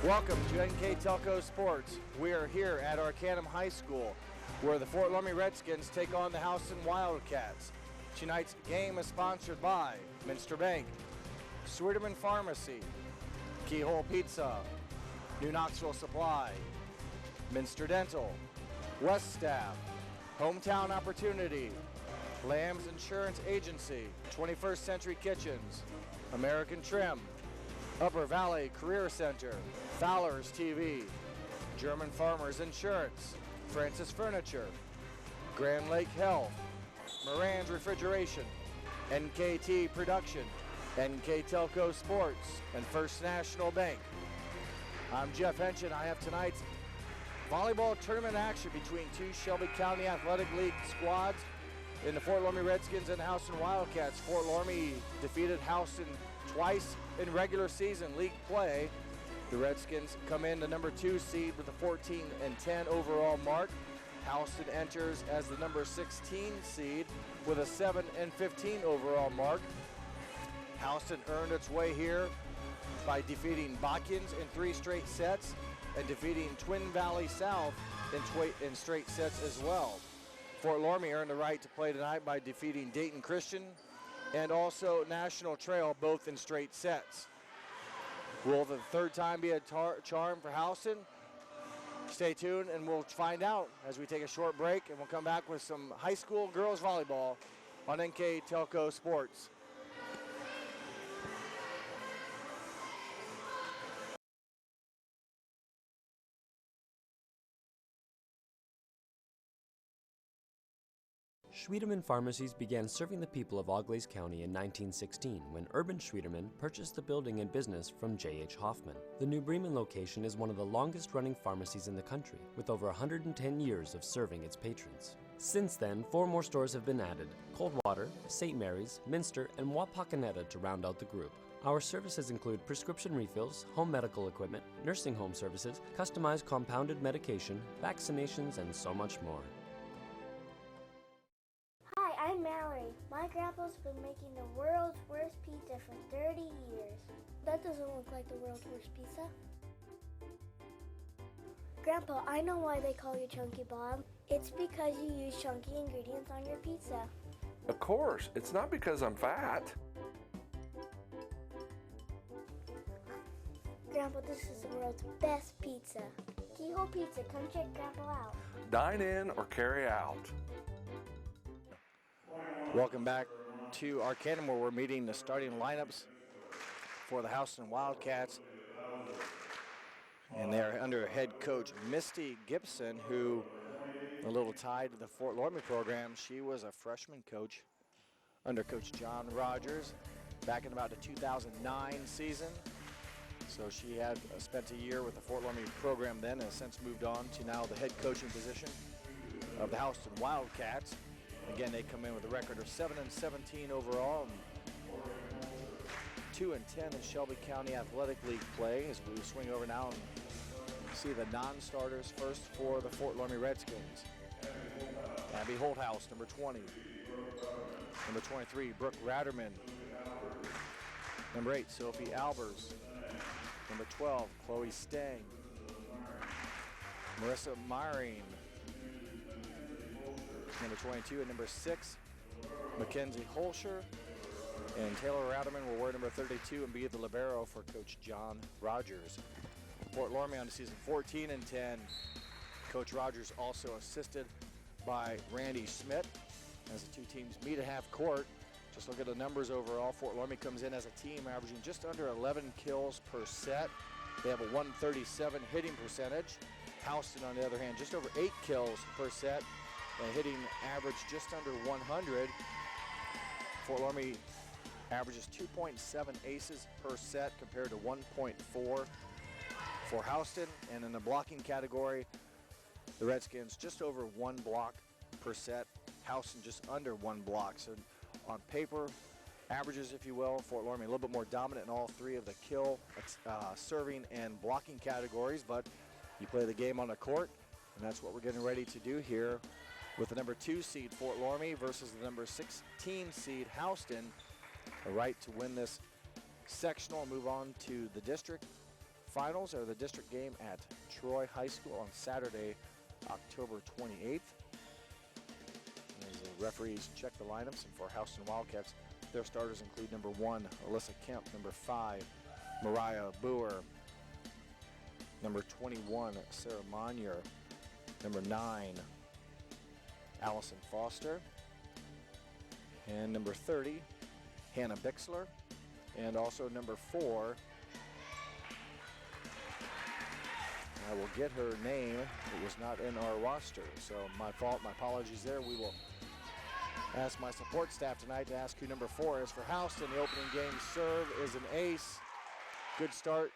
Welcome to NKTelco Sports. We are here at Arcanum High School, where the Fort Loramie Redskins take on the Houston Wildcats. Tonight's game is sponsored by Minster Bank, Sweeterman Pharmacy, Keyhole Pizza, New Knoxville Supply, Minster Dental, West Staff, Hometown Opportunity, Lamb's Insurance Agency, 21st Century Kitchens, American Trim, Upper Valley Career Center, Fowler's TV, German Farmers Insurance, Francis Furniture, Grand Lake Health, Moran's Refrigeration, NKT Production, NKTelco Sports, and First National Bank. I'm Jeff Henson. I have tonight's volleyball tournament action between two Shelby County Athletic League squads in the Fort Loramie Redskins and Houston Wildcats. Fort Loramie defeated Houston twice in regular season league play. The Redskins come in the number 2 seed with a 14-10 overall mark. Houston enters as the number 16 seed with a 7-15 overall mark. Houston earned its way here by defeating Botkins in 3 straight sets and defeating Twin Valley South in straight sets as well. Fort Loramie earned the right to play tonight by defeating Dayton Christian and also National Trail, both in straight sets. Will the third time be a charm for Houston? Stay tuned and we'll find out as we take a short break, and we'll come back with some high school girls volleyball on NKTelco Sports. Sweeterman Pharmacies began serving the people of Auglaize County in 1916 when Urban Sweeterman purchased the building and business from J.H. Hoffman. The New Bremen location is one of the longest-running pharmacies in the country, with over 110 years of serving its patrons. Since then, 4 more stores have been added: Coldwater, St. Mary's, Minster, and Wapakoneta to round out the group. Our services include prescription refills, home medical equipment, nursing home services, customized compounded medication, vaccinations, and so much more. I'm Mallory. My grandpa's been making the world's worst pizza for 30 years. That doesn't look like the world's worst pizza. Grandpa, I know why they call you Chunky Bob. It's because you use chunky ingredients on your pizza. Of course, it's not because I'm fat. Grandpa, this is the world's best pizza. Keyhole Pizza, come check Grandpa out. Dine in or carry out. Welcome back to Arcanum, where we're meeting the starting lineups for the Houston Wildcats. And they're under head coach Misty Gibson, who a little tied to the Fort Loramie program. She was a freshman coach under Coach John Rogers back in about the 2009 season. So she had spent a year with the Fort Loramie program then and has since moved on to now the head coaching position of the Houston Wildcats. Again, they come in with a record of 7-17 overall, and 2-10 in Shelby County Athletic League play. As we swing over now and see the non-starters first for the Fort Loramie Redskins. Abby Holthouse, number 20. Number 23, Brooke Ratterman. Number 8, Sophia Albers. Number 12, Chloe Stang. Marissa Meyering. Number 22 and number 6, Mackenzie Holscher. And Taylor Ratterman will wear number 32 and be the libero for Coach John Rogers. Fort Loramie on the season 14-10. Coach Rogers also assisted by Randy Schmidt as the two teams meet at half court. Just look at the numbers overall. Fort Loramie comes in as a team averaging just under 11 kills per set. They have a 137 hitting percentage. Houston, on the other hand, just over 8 kills per set. A hitting average just under 100. Fort Loramie averages 2.7 aces per set compared to 1.4 for Houston. And in the blocking category, the Redskins just over 1 block per set. Houston just under 1 block. So on paper, averages, if you will, Fort Loramie a little bit more dominant in all 3 of the kill, serving, and blocking categories. But you play the game on the court, and that's what we're getting ready to do here with the number 2 seed Fort Loramie versus the number 16 seed Houston. A right to win this sectional and move on to the district finals are the district game at Troy High School on Saturday, October 28th. As the referees check the lineups, and for Houston Wildcats, their starters include number 1, Alyssa Kemp, number 5, Mariah Boer, number 21, Sarah Monier, number 9, Allison Foster, and number 30, Hannah Bixler, and also number 4, I will get her name, it was not in our roster, so my fault, my apologies there. We will ask my support staff tonight to ask who number 4 is for Houston. The opening game serve is an ace. Good start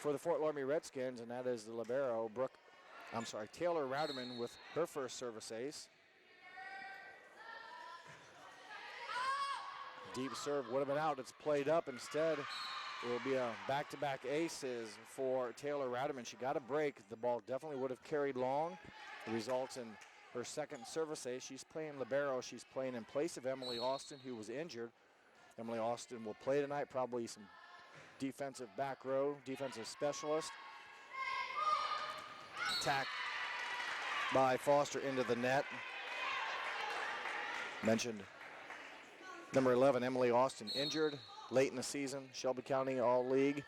for the Fort Loramie Redskins, and that is the libero, Taylor Rowderman with her first service ace. Deep serve would have been out. It's played up. Instead, it will be a back-to-back aces for Taylor Rowderman. She got a break. The ball definitely would have carried long. It results in her second service ace. She's playing libero. She's playing in place of Emily Austin, who was injured. Emily Austin will play tonight, probably some defensive back row, defensive specialist. Attack by Foster into the net. Mentioned number 11, Emily Austin, injured late in the season. Shelby County All-League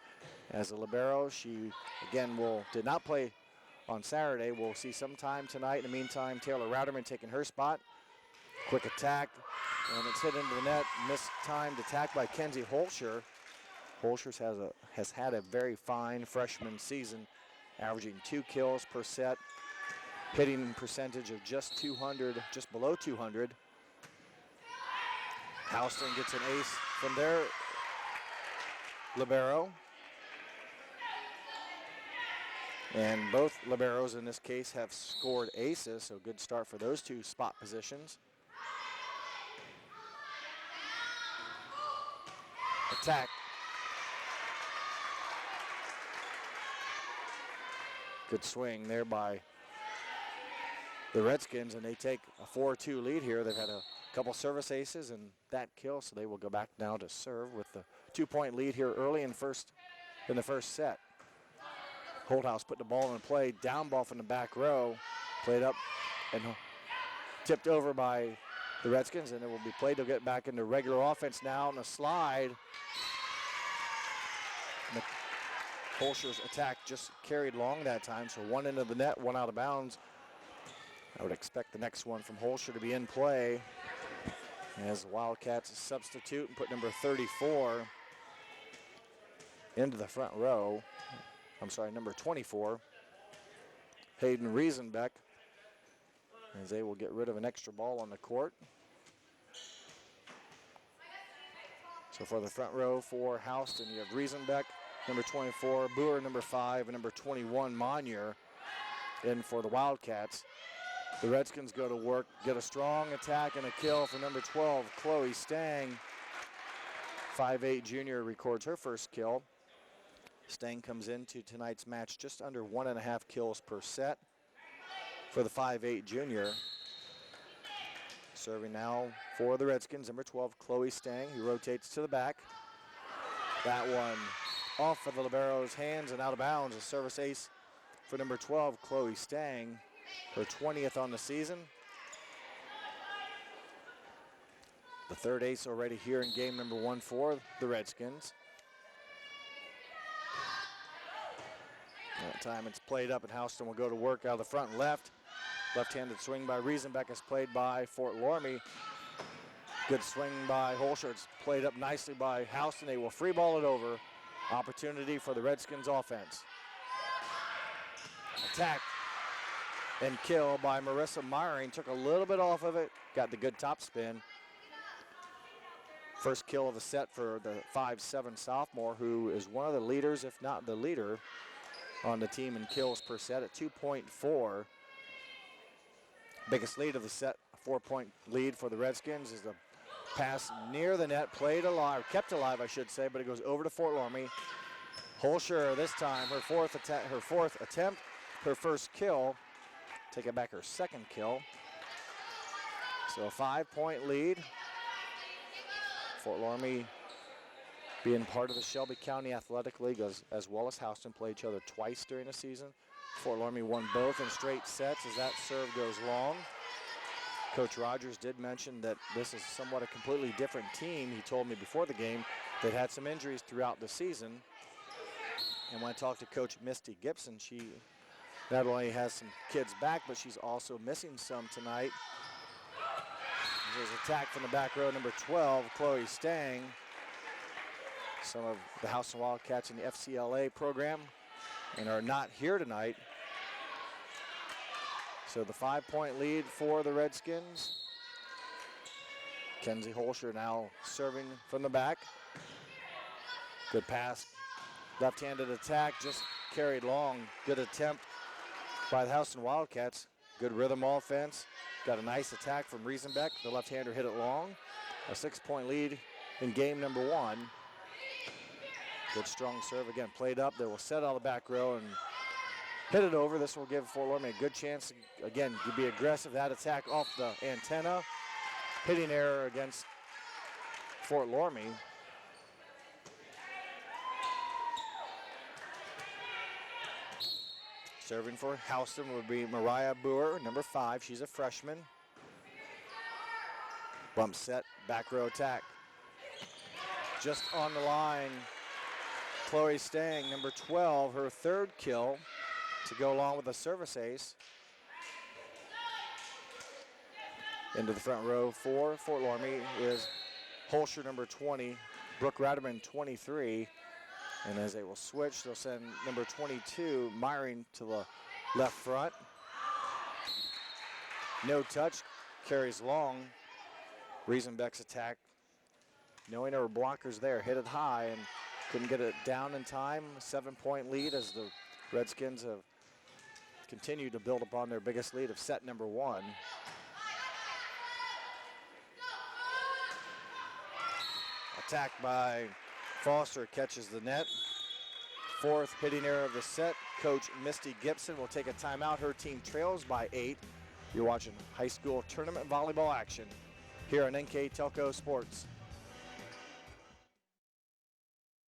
as a libero. She, again, did not play on Saturday. We'll see sometime tonight. In the meantime, Taylor Rowderman taking her spot. Quick attack, and it's hit into the net. Mistimed attack by Kenzie Holscher. Holscher has had a very fine freshman season, averaging 2 kills per set, hitting percentage of just below 200. Houston gets an ace from their libero. And both liberos in this case have scored aces, so good start for those two spot positions. Attack. Good swing there by the Redskins, and they take a 4-2 lead here. They've had a couple service aces and that kill, so they will go back now to serve with the 2-point lead here early in the first set. Holthouse put the ball in play, down ball from the back row, played up and tipped over by the Redskins, and it will be played. They'll get back into regular offense now on a slide. Holscher's attack just carried long that time, so one into the net, one out of bounds. I would expect the next one from Holscher to be in play as the Wildcats substitute and put number 34 into the front row. I'm sorry, number 24, Hayden Reisenbeck, as they will get rid of an extra ball on the court. So for the front row for Houston, you have Reisenbeck, number 24, Boer, number 5, and number 21, Monier, in for the Wildcats. The Redskins go to work, get a strong attack and a kill for number 12, Chloe Stang. 5'8" junior records her first kill. Stang comes into tonight's match just under 1.5 kills per set for the 5'8" junior. Serving now for the Redskins, number 12, Chloe Stang, who rotates to the back. That one off of the libero's hands and out of bounds. A service ace for number 12, Chloe Stang, her 20th on the season. The third ace already here in game number 1 for the Redskins. That time it's played up, and Houston will go to work out of the front left. Left-handed swing by Reisenbeck is played by Fort Loramie. Good swing by Holscher. It's played up nicely by Houston. They will free ball it over. Opportunity for the Redskins offense. Attack and kill by Marissa Meyering. Took a little bit off of it. Got the good top spin. First kill of the set for the 5'7" sophomore, who is one of the leaders, if not the leader, on the team in kills per set at 2.4. Biggest lead of the set, a 4-point lead for the Redskins, is the pass near the net, played alive, kept alive I should say, but it goes over to Fort Loramie. Holscher this time, her fourth attempt, her first kill. Take it back, her second kill. So a 5-point lead. Fort Loramie being part of the Shelby County Athletic League as well as Houston, play each other twice during the season. Fort Loramie won both in straight sets as that serve goes long. Coach Rogers did mention that this is somewhat a completely different team. He told me before the game that had some injuries throughout the season. And when I talked to Coach Misty Gibson, she not only has some kids back, but she's also missing some tonight. There's an attack from the back row, number 12, Chloe Stang. Some of the Houston Wildcats in the FCLA program and are not here tonight. So the 5-point lead for the Redskins. Kenzie Holscher now serving from the back. Good pass. Left-handed attack, just carried long. Good attempt by the Houston Wildcats. Good rhythm offense. Got a nice attack from Reisenbeck. The left-hander hit it long. A 6-point lead in game number 1. Good strong serve again, played up. They will set on the back row and hit it over. This will give Fort Loramie a good chance, again, to be aggressive. That attack off the antenna. Hitting error against Fort Loramie. Serving for Houston would be Mariah Boer, number 5. She's a freshman. Bump set, back row attack. Just on the line, Chloe Stang, number 12, her 3rd kill to go along with a service ace. Into the front row for Fort Loramie is Holscher, number 20, Brooke Ratterman, 23. And as they will switch, they'll send number 22, Myring, to the left front. No touch, carries long. Reisenbeck's attack, knowing there were blockers there, hit it high and couldn't get it down in time. 7-point lead as the Redskins have continued to build upon their biggest lead of set number 1. Attack by Foster, catches the net. 4th hitting error of the set. Coach Misty Gibson will take a timeout. Her team trails by 8. You're watching high school tournament volleyball action here on NKTelco Sports.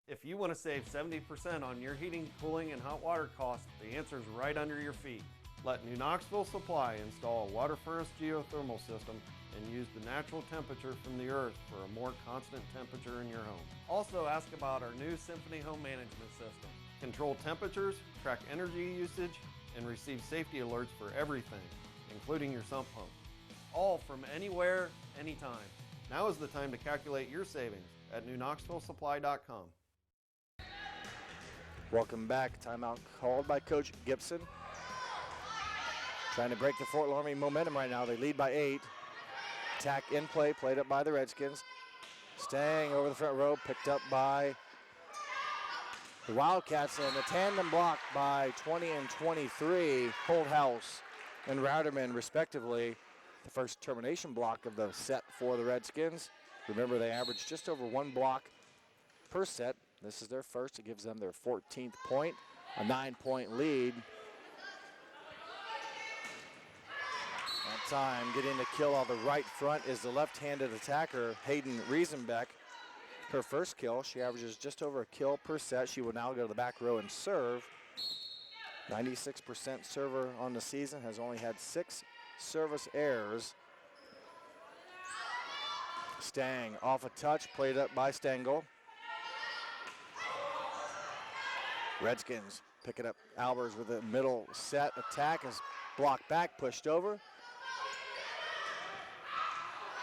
If you want to save 70% on your heating, cooling, and hot water costs, the answer is right under your feet. Let New Knoxville Supply install a water furnace geothermal system and use the natural temperature from the earth for a more constant temperature in your home. Also ask about our new Symphony Home Management System. Control temperatures, track energy usage, and receive safety alerts for everything, including your sump pump. All from anywhere, anytime. Now is the time to calculate your savings at newknoxvillesupply.com. Welcome back. Timeout called by Coach Gibson. Trying to break the Fort Loramie momentum right now. They lead by 8. Attack in play, played up by the Redskins. Staying over the front row, picked up by the Wildcats, and the tandem block by 20 and 23, Holdhouse and Routerman respectively. The first termination block of the set for the Redskins. Remember, they average just over 1 block per set. This is their first. It gives them their 14th point, a 9-point lead. That time, getting the kill on the right front is the left-handed attacker, Hayden Reisenbeck. Her first kill, she averages just over a kill per set. She will now go to the back row and serve. 96% server on the season, has only had 6 service errors. Stang off a touch, played up by Stengel. Redskins pick it up. Albers with a middle set attack is blocked back, pushed over.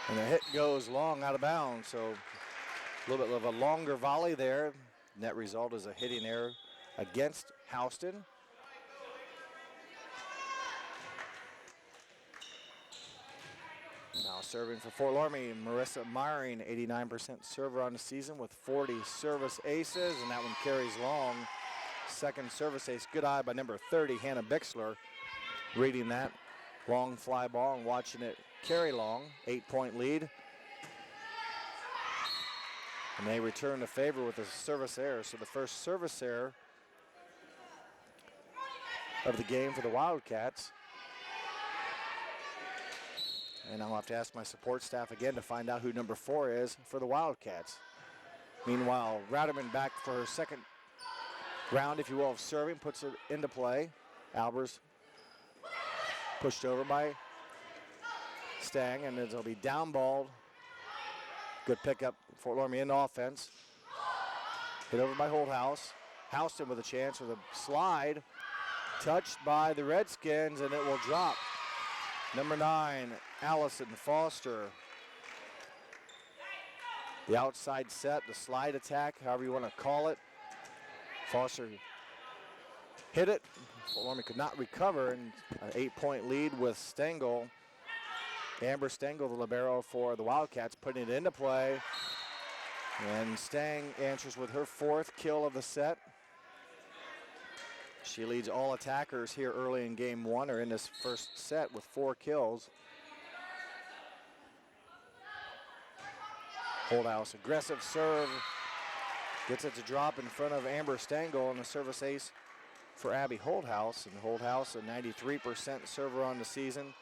And the hit goes long out of bounds, so a little bit of a longer volley there. Net result is a hitting error against Houston. Now serving for Fort Loramie, Marissa Myring, 89% server on the season with 40 service aces, and that one carries long. Second service ace, good eye by number 30, Hannah Bixler, reading that long fly ball and watching it carry long. 8-point lead. And they return the favor with a service error. So the first service error of the game for the Wildcats. And I'll have to ask my support staff again to find out who number 4 is for the Wildcats. Meanwhile, Ratterman back for her second round, if you will, of serving, puts it into play. Albers pushed over by Stang, and it'll be down balled. Good pickup, Fort Loramie in offense. Hit over by Holthouse. Houston with a chance with a slide. Touched by the Redskins, and it will drop. Number 9, Allison Foster. The outside set, the slide attack, however you want to call it. Foster hit it. Fort Loramie could not recover, and an 8-point lead with Stengel. Amber Stengel, the libero for the Wildcats, putting it into play. And Stang answers with her 4th kill of the set. She leads all attackers here early in game 1, or in this first set, with 4 kills. Holthouse, aggressive serve. Gets it to drop in front of Amber Stengel, and a service ace for Abby Holthouse. And Holthouse, a 93% server on the season.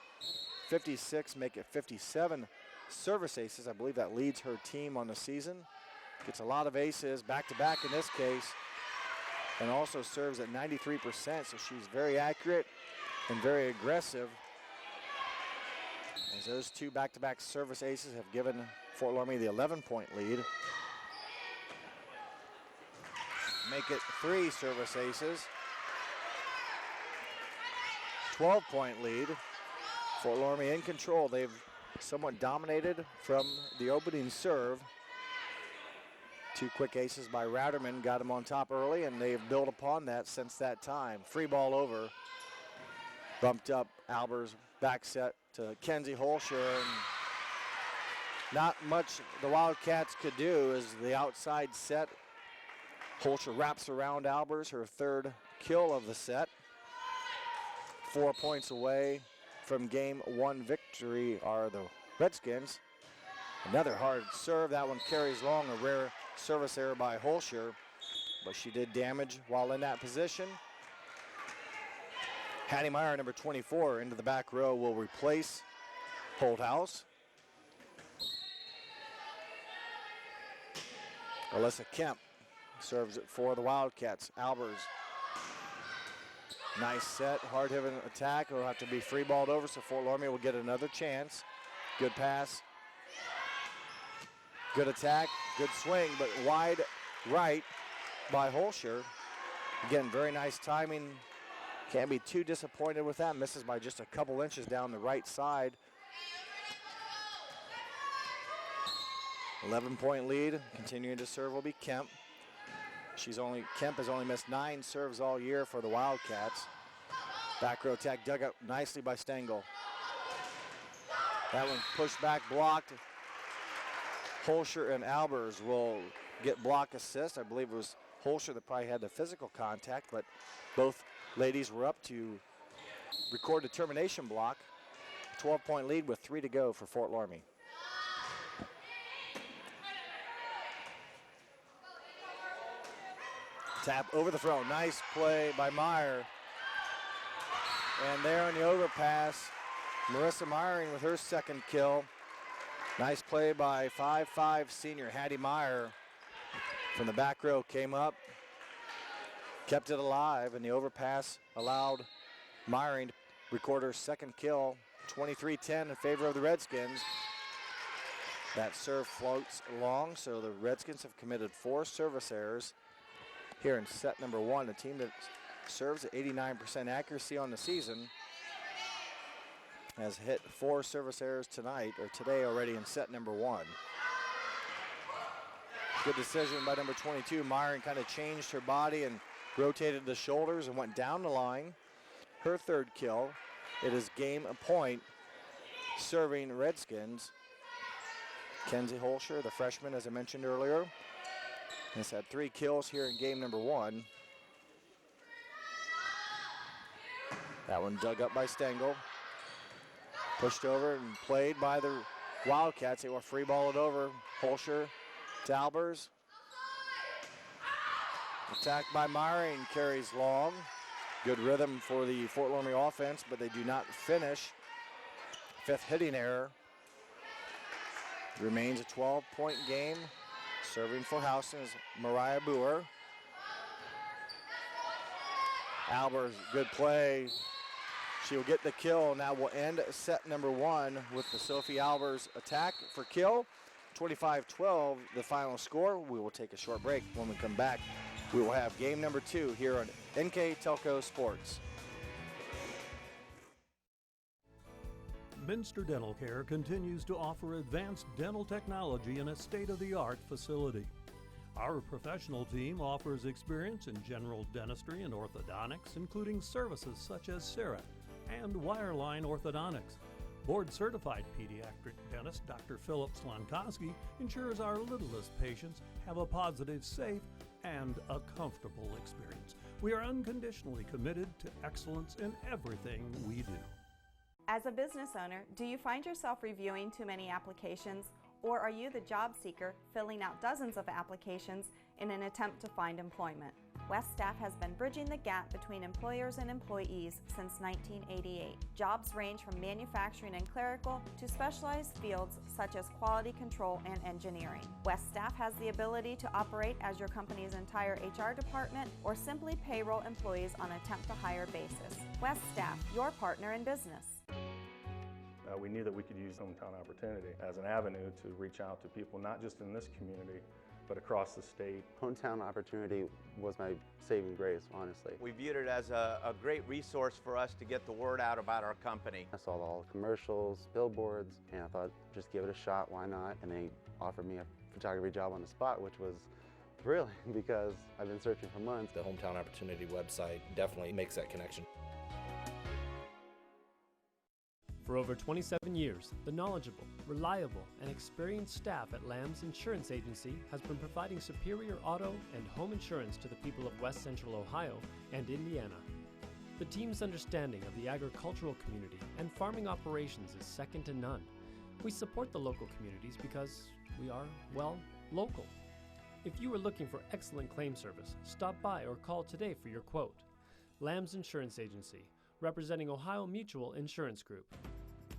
56, make it 57 service aces. I believe that leads her team on the season. Gets a lot of aces, back-to-back in this case, and also serves at 93%, so she's very accurate and very aggressive. As those 2 back-to-back service aces have given Fort Loramie the 11-point lead. Make it 3 service aces. 12-point lead. Fort Loramie in control. They've somewhat dominated from the opening serve. 2 quick aces by Ratterman got him on top early, and they've built upon that since that time. Free ball over. Bumped up Albers, back set to Kenzie Holscher. And not much the Wildcats could do as the outside set. Holscher wraps around Albers, her 3rd kill of the set. 4 points away from game 1 victory are the Redskins. Another hard serve. That one carries long, a rare service error by Holscher, but she did damage while in that position. Hattie Meyer, number 24, into the back row, will replace Holthouse. Alyssa Kemp serves it for the Wildcats. Albers. Nice set, hard-hitting attack. It'll have to be free-balled over, so Fort Loramie will get another chance. Good pass. Good attack, good swing, but wide right by Holscher. Again, very nice timing. Can't be too disappointed with that. Misses by just a couple inches down the right side. 11-point lead. Continuing to serve will be Kemp. Kemp has only missed 9 serves all year for the Wildcats. Back row attack dug up nicely by Stengel. That one pushed back, blocked. Holscher and Albers will get block assist. I believe it was Holscher that probably had the physical contact, but both ladies were up to record the termination block. 12-point lead with 3 to go for Fort Loramie. Tap over the throw. Nice play by Meyer. And there on the overpass, Marissa Meyering with her 2nd kill. Nice play by 5'5" senior Hattie Meyer from the back row. Came up, kept it alive, and the overpass allowed Meyering to record her 2nd kill. 23-10 in favor of the Redskins. That serve floats long, so the Redskins have committed 4 service errors here in set number 1. A team that serves at 89% accuracy on the season has hit 4 service errors today already in set number 1. Good decision by number 22. Myron kind of changed her body and rotated the shoulders and went down the line. Her 3rd kill. It is game point serving Redskins. Kenzie Holscher, the freshman, as I mentioned earlier, has had 3 kills here in game number 1. That one dug up by Stengel. Pushed over and played by the Wildcats. They will free ball it over. Holscher to Albers. Attacked by Meyering, carries long. Good rhythm for the Fort Loramie offense, but they do not finish. 5th hitting error. Remains a 12-point game. Serving for Houston is Mariah Boer. Albers, good play. She will get the kill. Now we'll end set number 1 with the Sophia Albers attack for kill. 25-12, the final score. We will take a short break. When we come back, we will have game number 2 here on NKTelco Sports. Minster Dental Care continues to offer advanced dental technology in a state-of-the-art facility. Our professional team offers experience in general dentistry and orthodontics, including services such as CERA and wireline orthodontics. Board-certified pediatric dentist Dr. Philip Slonkowski ensures our littlest patients have a positive, safe, and a comfortable experience. We are unconditionally committed to excellence in everything we do. As a business owner, do you find yourself reviewing too many applications, or are you the job seeker filling out dozens of applications in an attempt to find employment? West Staff has been bridging the gap between employers and employees since 1988. Jobs range from manufacturing and clerical to specialized fields such as quality control and engineering. West Staff has the ability to operate as your company's entire HR department or simply payroll employees on a temp-to-hire basis. West Staff, your partner in business. We knew that we could use Hometown Opportunity as an avenue to reach out to people, not just in this community, but across the state. Hometown Opportunity was my saving grace, honestly. We viewed it as a great resource for us to get the word out about our company. I saw all the commercials, billboards, and I thought, just give it a shot, why not? And they offered me a photography job on the spot, which was thrilling because I've been searching for months. The Hometown Opportunity website definitely makes that connection. For over 27 years, the knowledgeable, reliable, and experienced staff at Lamb's Insurance Agency has been providing superior auto and home insurance to the people of West Central Ohio and Indiana. The team's understanding of the agricultural community and farming operations is second to none. We support the local communities because we are, well, local. If you are looking for excellent claim service, stop by or call today for your quote. Lamb's Insurance Agency, representing Ohio Mutual Insurance Group.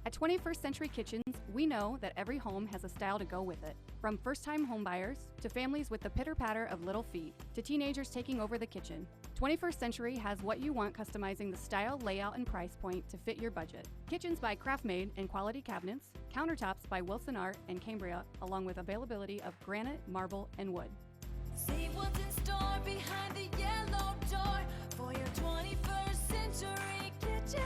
At 21st Century Kitchens, we know that every home has a style to go with it. From first-time homebuyers to families with the pitter-patter of little feet to teenagers taking over the kitchen, 21st Century has what you want, customizing the style, layout, and price point to fit your budget. Kitchens by Craftmade and quality cabinets, countertops by Wilson Art and Cambria, along with availability of granite, marble, and wood. See what's in store behind the yellow door for your 21st Century Kitchen.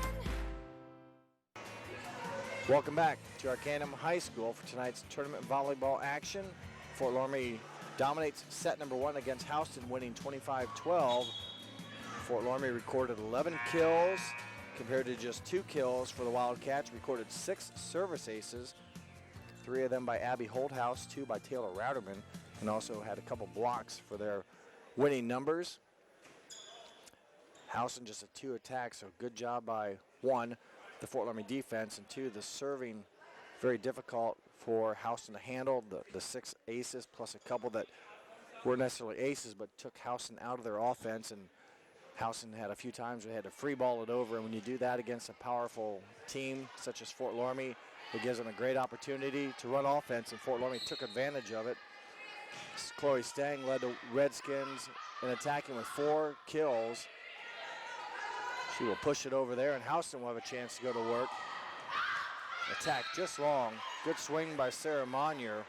Welcome back to Arcanum High School for tonight's tournament volleyball action. Fort Loramie dominates set number 1 against Houston, winning 25-12. Fort Loramie recorded 11 kills compared to just 2 kills for the Wildcats. Recorded 6 service aces, 3 of them by Abby Holthouse, 2 by Taylor Rowderman, and also had a couple blocks for their winning numbers. Houston just a 2 attacks, so good job by 1, the Fort Loramie defense, and 2, the serving, very difficult for Houston to handle. The 6 aces plus a couple that weren't necessarily aces but took Houston out of their offense, and Houston had a few times where they had to free ball it over, and when you do that against a powerful team such as Fort Loramie, it gives them a great opportunity to run offense, and Fort Loramie took advantage of it. Chloe Stang led the Redskins in attacking with 4 kills. She will push it over there, and Houston will have a chance to go to work. Attack just long. Good swing by Sarah Monier.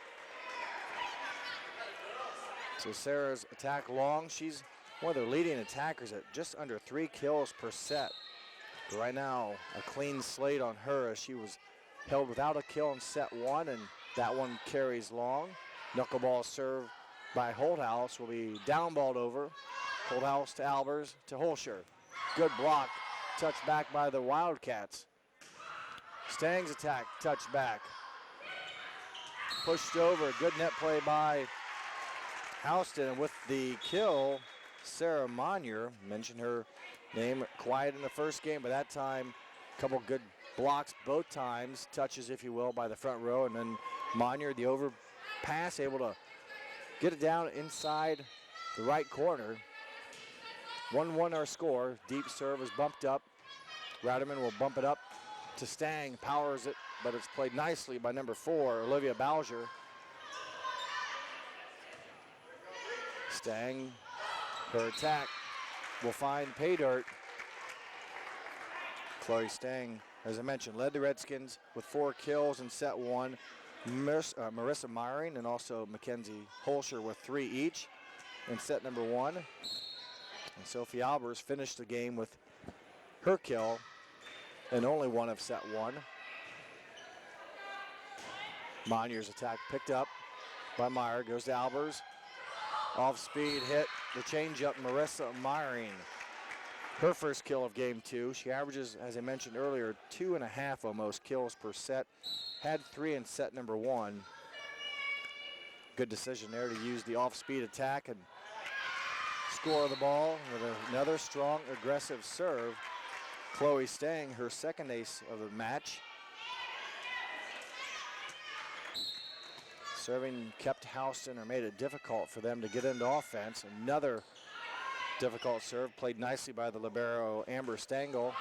So Sarah's attack long. She's one of their leading attackers at just under 3 kills per set. But right now, a clean slate on her as she was held without a kill in set 1, and that one carries long. Knuckleball serve by Holthouse will be downballed over. Holthouse to Albers to Holscher. Good block, touched back by the Wildcats. Stang's attack, touched back. Pushed over, good net play by Houston, and with the kill, Sarah Monier, mentioned her name, quiet in the first game, but that time, a couple good blocks both times, touches if you will, by the front row, and then Monier, the overpass, able to get it down inside the right corner. 1-1 our score. Deep serve is bumped up. Rowderman will bump it up to Stang, powers it, but it's played nicely by number 4, Olivia Bowser. Stang, her attack will find pay dirt. Chloe Stang, as I mentioned, led the Redskins with 4 kills in set 1. Marissa Myring and also Mackenzie Holscher with 3 each in set number 1. And Sophia Albers finished the game with her kill and only one of set 1. Monier's attack picked up by Meyer, goes to Albers. Off speed hit, the changeup, Marissa Myring. Her first kill of game 2. She averages, as I mentioned earlier, 2.5 almost kills per set. Had 3 in set number 1. Good decision there to use the off-speed attack and score the ball with another strong, aggressive serve. Chloe Stang, her second ace of the match. Serving kept Houston or made it difficult for them to get into offense. Another difficult serve played nicely by the libero Amber Stengel.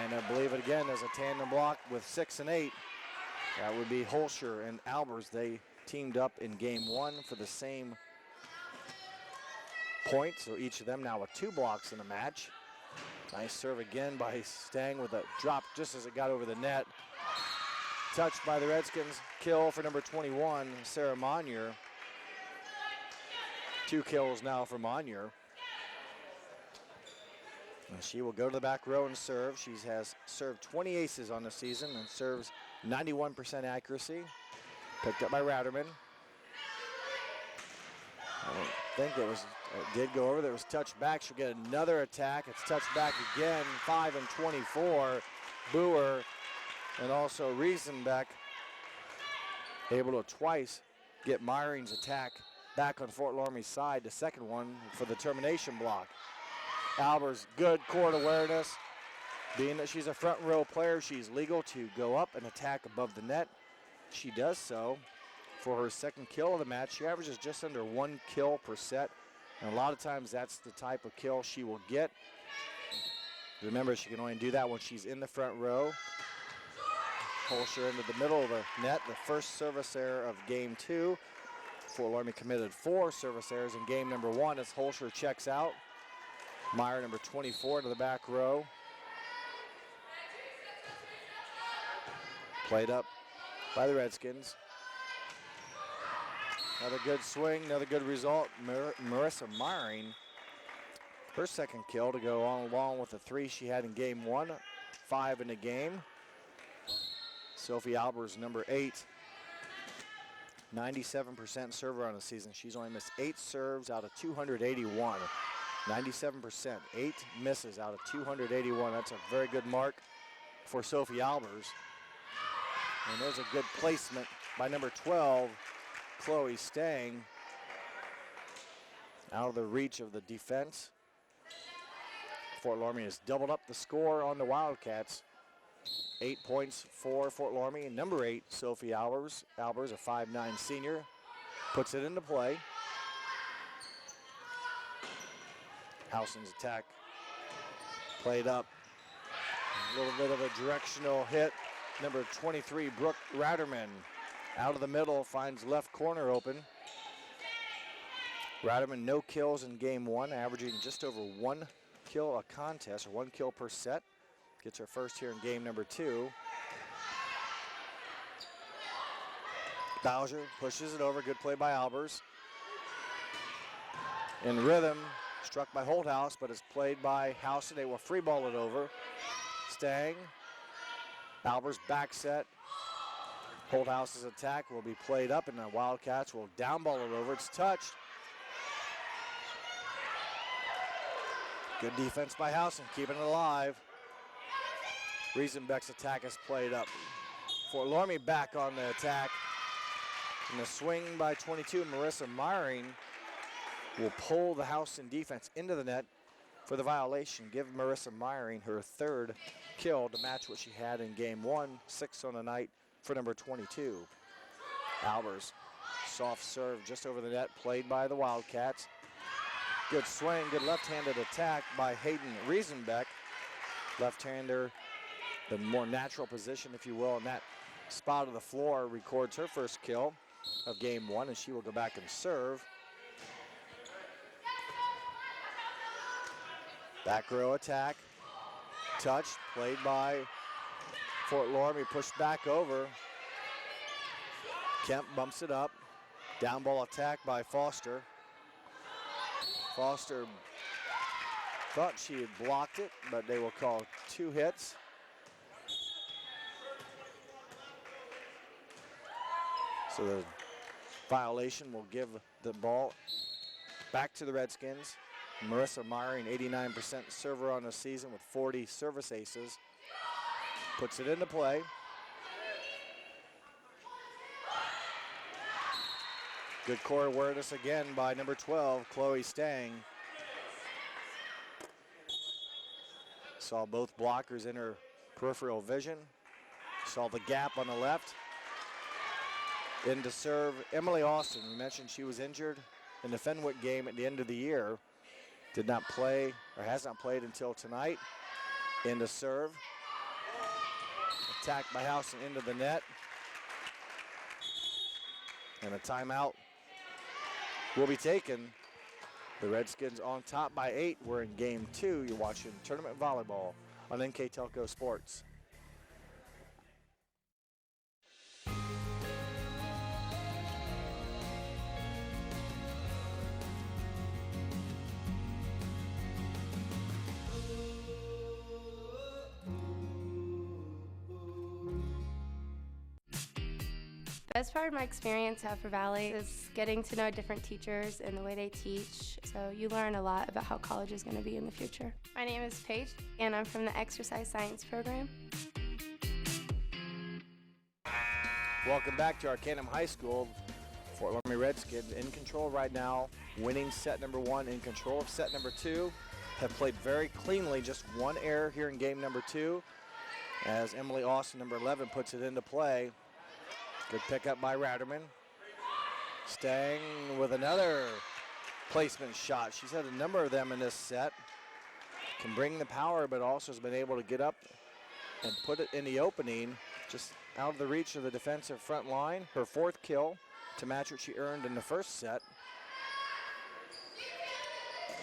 And I believe it again as a tandem block with 6 and 8. That would be Holscher and Albers. They teamed up in game 1 for the same points. So each of them now with 2 blocks in the match. Nice serve again by Stang with a drop just as it got over the net. Touched by the Redskins. Kill for number 21, Sarah Monier. 2 kills now for Monier. And she will go to the back row and serve. She has served 20 aces on the season and serves 91% accuracy. Picked up by Ratterman. I don't think it did go over. There was touched back. She'll get another attack. It's touched back again. 5 and 24. Boer and also Reisenbeck able to twice get Myring's attack back on Fort Loramie's side. The second one for the termination block. Albers, good court awareness. Being that she's a front row player, she's legal to go up and attack above the net. She does so for her second kill of the match. She averages just under 1 kill per set. And a lot of times that's the type of kill she will get. Remember, she can only do that when she's in the front row. Holscher into the middle of the net, the first service error of game 2. Fort Loramie committed 4 service errors in game number 1 as Holscher checks out. Meyer, number 24, to the back row. Played up by the Redskins. Another good swing, another good result. Marissa Myring, her second kill to go on along with the 3 she had in game 1. 5 in the game. Sophia Albers, number 8. 97% server on the season. She's only missed 8 serves out of 281. 97%, 8 misses out of 281. That's a very good mark for Sophia Albers. And there's a good placement by number 12, Chloe Stang. Out of the reach of the defense. Fort Loramie has doubled up the score on the Wildcats. 8 points for Fort Loramie. Number 8, Sophia Albers. Albers, a 5'9" senior, puts it into play. Houston's attack played up. A little bit of a directional hit. Number 23, Brooke Ratterman, out of the middle, finds left corner open. Ratterman, no kills in game 1, averaging just over 1 kill a contest, or 1 kill per set. Gets her first here in game number 2. Bowser pushes it over. Good play by Albers. In rhythm, struck by Holthouse, but it's played by Houston. They will free ball it over. Stang. Albers back set. Holthouse's attack will be played up, and the Wildcats will down ball it over. It's touched. Good defense by Houston, keeping it alive. Reisenbeck's attack is played up. Fort Loramie back on the attack. And the swing by 22, Marissa Myring, will pull the Houston defense into the net for the violation. Give Marissa Myring her 3rd kill to match what she had in game 1. 6 on the night for number 22. Albers, soft serve just over the net, played by the Wildcats. Good swing, good left-handed attack by Hayden Reisenbeck. Left-hander, the more natural position, if you will, in that spot of the floor, records her first kill of game 1, and she will go back and serve. Back row attack. Touched, played by Fort Loramie, pushed back over. Kemp bumps it up. Down ball attack by Foster. Foster thought she had blocked it, but they will call 2 hits. So the violation will give the ball back to the Redskins. Marissa Myring, 89% server on the season with 40 service aces. Puts it into play. Good court awareness again by number 12, Chloe Stang. Saw both blockers in her peripheral vision. Saw the gap on the left. In to serve, Emily Austin. We mentioned she was injured in the Fenwick game at the end of the year. Did not play, or has not played until tonight. In to serve. Attacked by Houston into the net. And a timeout will be taken. The Redskins on top by 8. We're in game 2. You're watching tournament volleyball on NKTelco Sports. Best part of my experience at Upper Valley is getting to know different teachers and the way they teach. So you learn a lot about how college is going to be in the future. My name is Paige, and I'm from the Exercise Science program. Welcome back to Arcanum High School. Fort Loramie Redskins in control right now, winning set number 1, in control of set number 2. Have played very cleanly, just 1 error here in game number 2. As Emily Austin, number 11, puts it into play. Good pickup by Ratterman. Stang with another placement shot. She's had a number of them in this set. Can bring the power, but also has been able to get up and put it in the opening, just out of the reach of the defensive front line. Her 4th kill to match what she earned in the first set.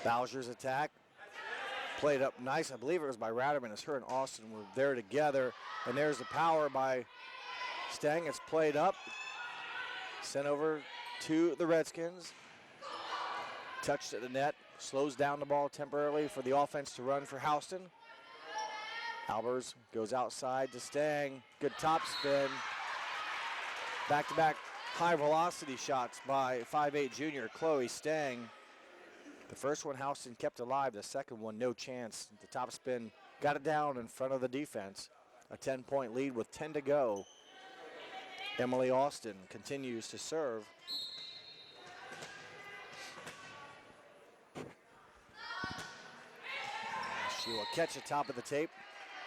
Bowser's attack. Played up nice. I believe it was by Ratterman as her and Austin were there together. And there's the power by Stang. It's played up, sent over to the Redskins. Touched at the net, slows down the ball temporarily for the offense to run for Houston. Albers goes outside to Stang. Good top spin. Back-to-back high velocity shots by 5'8" junior Chloe Stang. The first one Houston kept alive, the second one no chance. The top spin got it down in front of the defense. A 10-point lead with 10 to go. Emily Austin continues to serve. She will catch the top of the tape.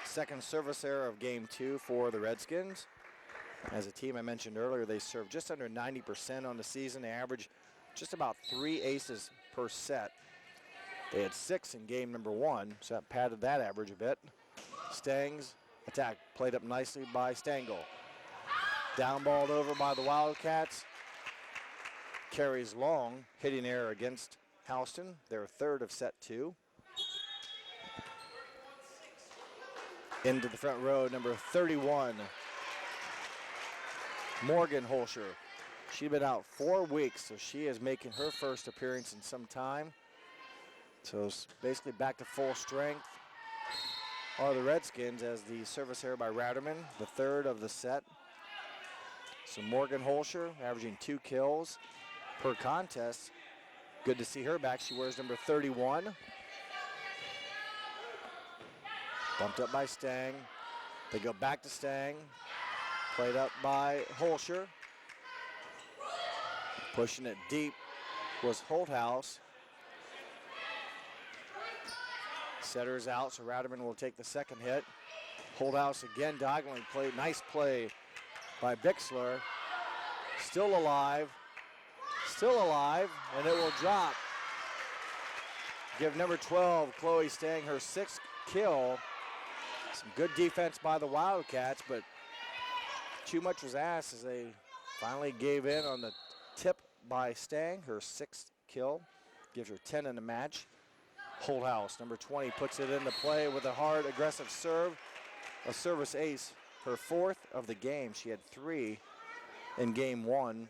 Second service error of game 2 for the Redskins. As a team I mentioned earlier, they serve just under 90% on the season. They average just about 3 aces per set. They had 6 in game number 1, so that padded that average a bit. Stang's attack played up nicely by Stengel. Downballed over by the Wildcats. Carries long, hitting error against Houston, their 3rd of set 2. Into the front row, number 31, Morgan Holscher. She's been out 4 weeks, so she is making her first appearance in some time. So it's basically back to full strength are the Redskins as the service error by Ratterman, the 3rd of the set. So Morgan Holscher averaging 2 kills per contest. Good to see her back. She wears number 31. Bumped up by Stang. They go back to Stang. Played up by Holscher. Pushing it deep was Holthouse. Setter's out, so Ratterman will take the second hit. Holthouse again diagonally played. Nice play by Bixler. Still alive, and it will drop. Give number 12, Chloe Stang, her 6th kill. Some good defense by the Wildcats, but too much was asked as they finally gave in on the tip by Stang, her 6th kill. Gives her 10 in the match. Holdhouse, number 20, puts it into play with a hard, aggressive serve. A service ace, her 4th of the game. She had 3 in game 1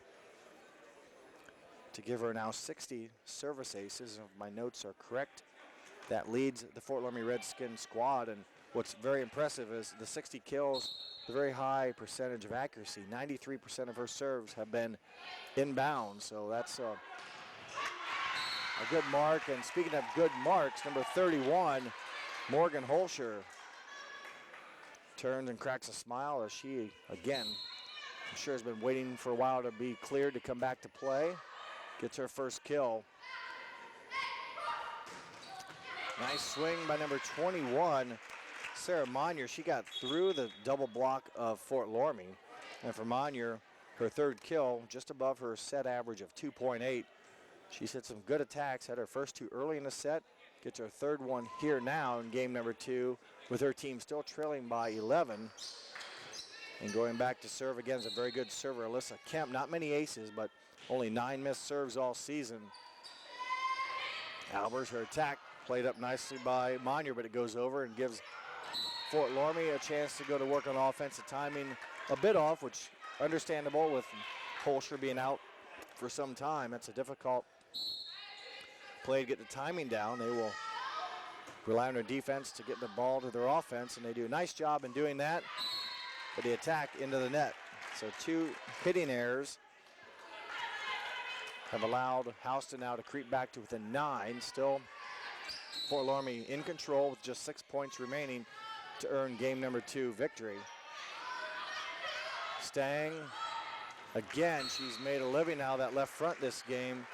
to give her now 60 service aces, if my notes are correct. That leads the Fort Loramie Redskins squad, and what's very impressive is the 60 kills, the very high percentage of accuracy. 93% of her serves have been inbound, so that's a good mark. And speaking of good marks, number 31, Morgan Holscher, turns and cracks a smile as she, again, I'm sure has been waiting for a while to be cleared to come back to play. Gets her first kill. Nice swing by number 21, Sarah Monier. She got through the double block of Fort Loramie. And for Monier, her 3rd kill, just above her set average of 2.8. She's hit some good attacks, had her first 2 early in the set. Gets her 3rd one here now in game number 2, with her team still trailing by 11. And going back to serve again is a very good server, Alyssa Kemp. Not many aces, but only 9 missed serves all season. Albers, her attack played up nicely by Monier, but it goes over and gives Fort Loramie a chance to go to work on offensive timing. A bit off, which understandable with Holscher being out for some time. That's a difficult play to get the timing down. They will rely on their defense to get the ball to their offense, and they do a nice job in doing that. But the attack into the net. So 2 hitting errors have allowed Houston now to creep back to within 9. Still Fort Loramie in control with just 6 points remaining to earn game number 2 victory. Stang, again, she's made a living out of that left front this game,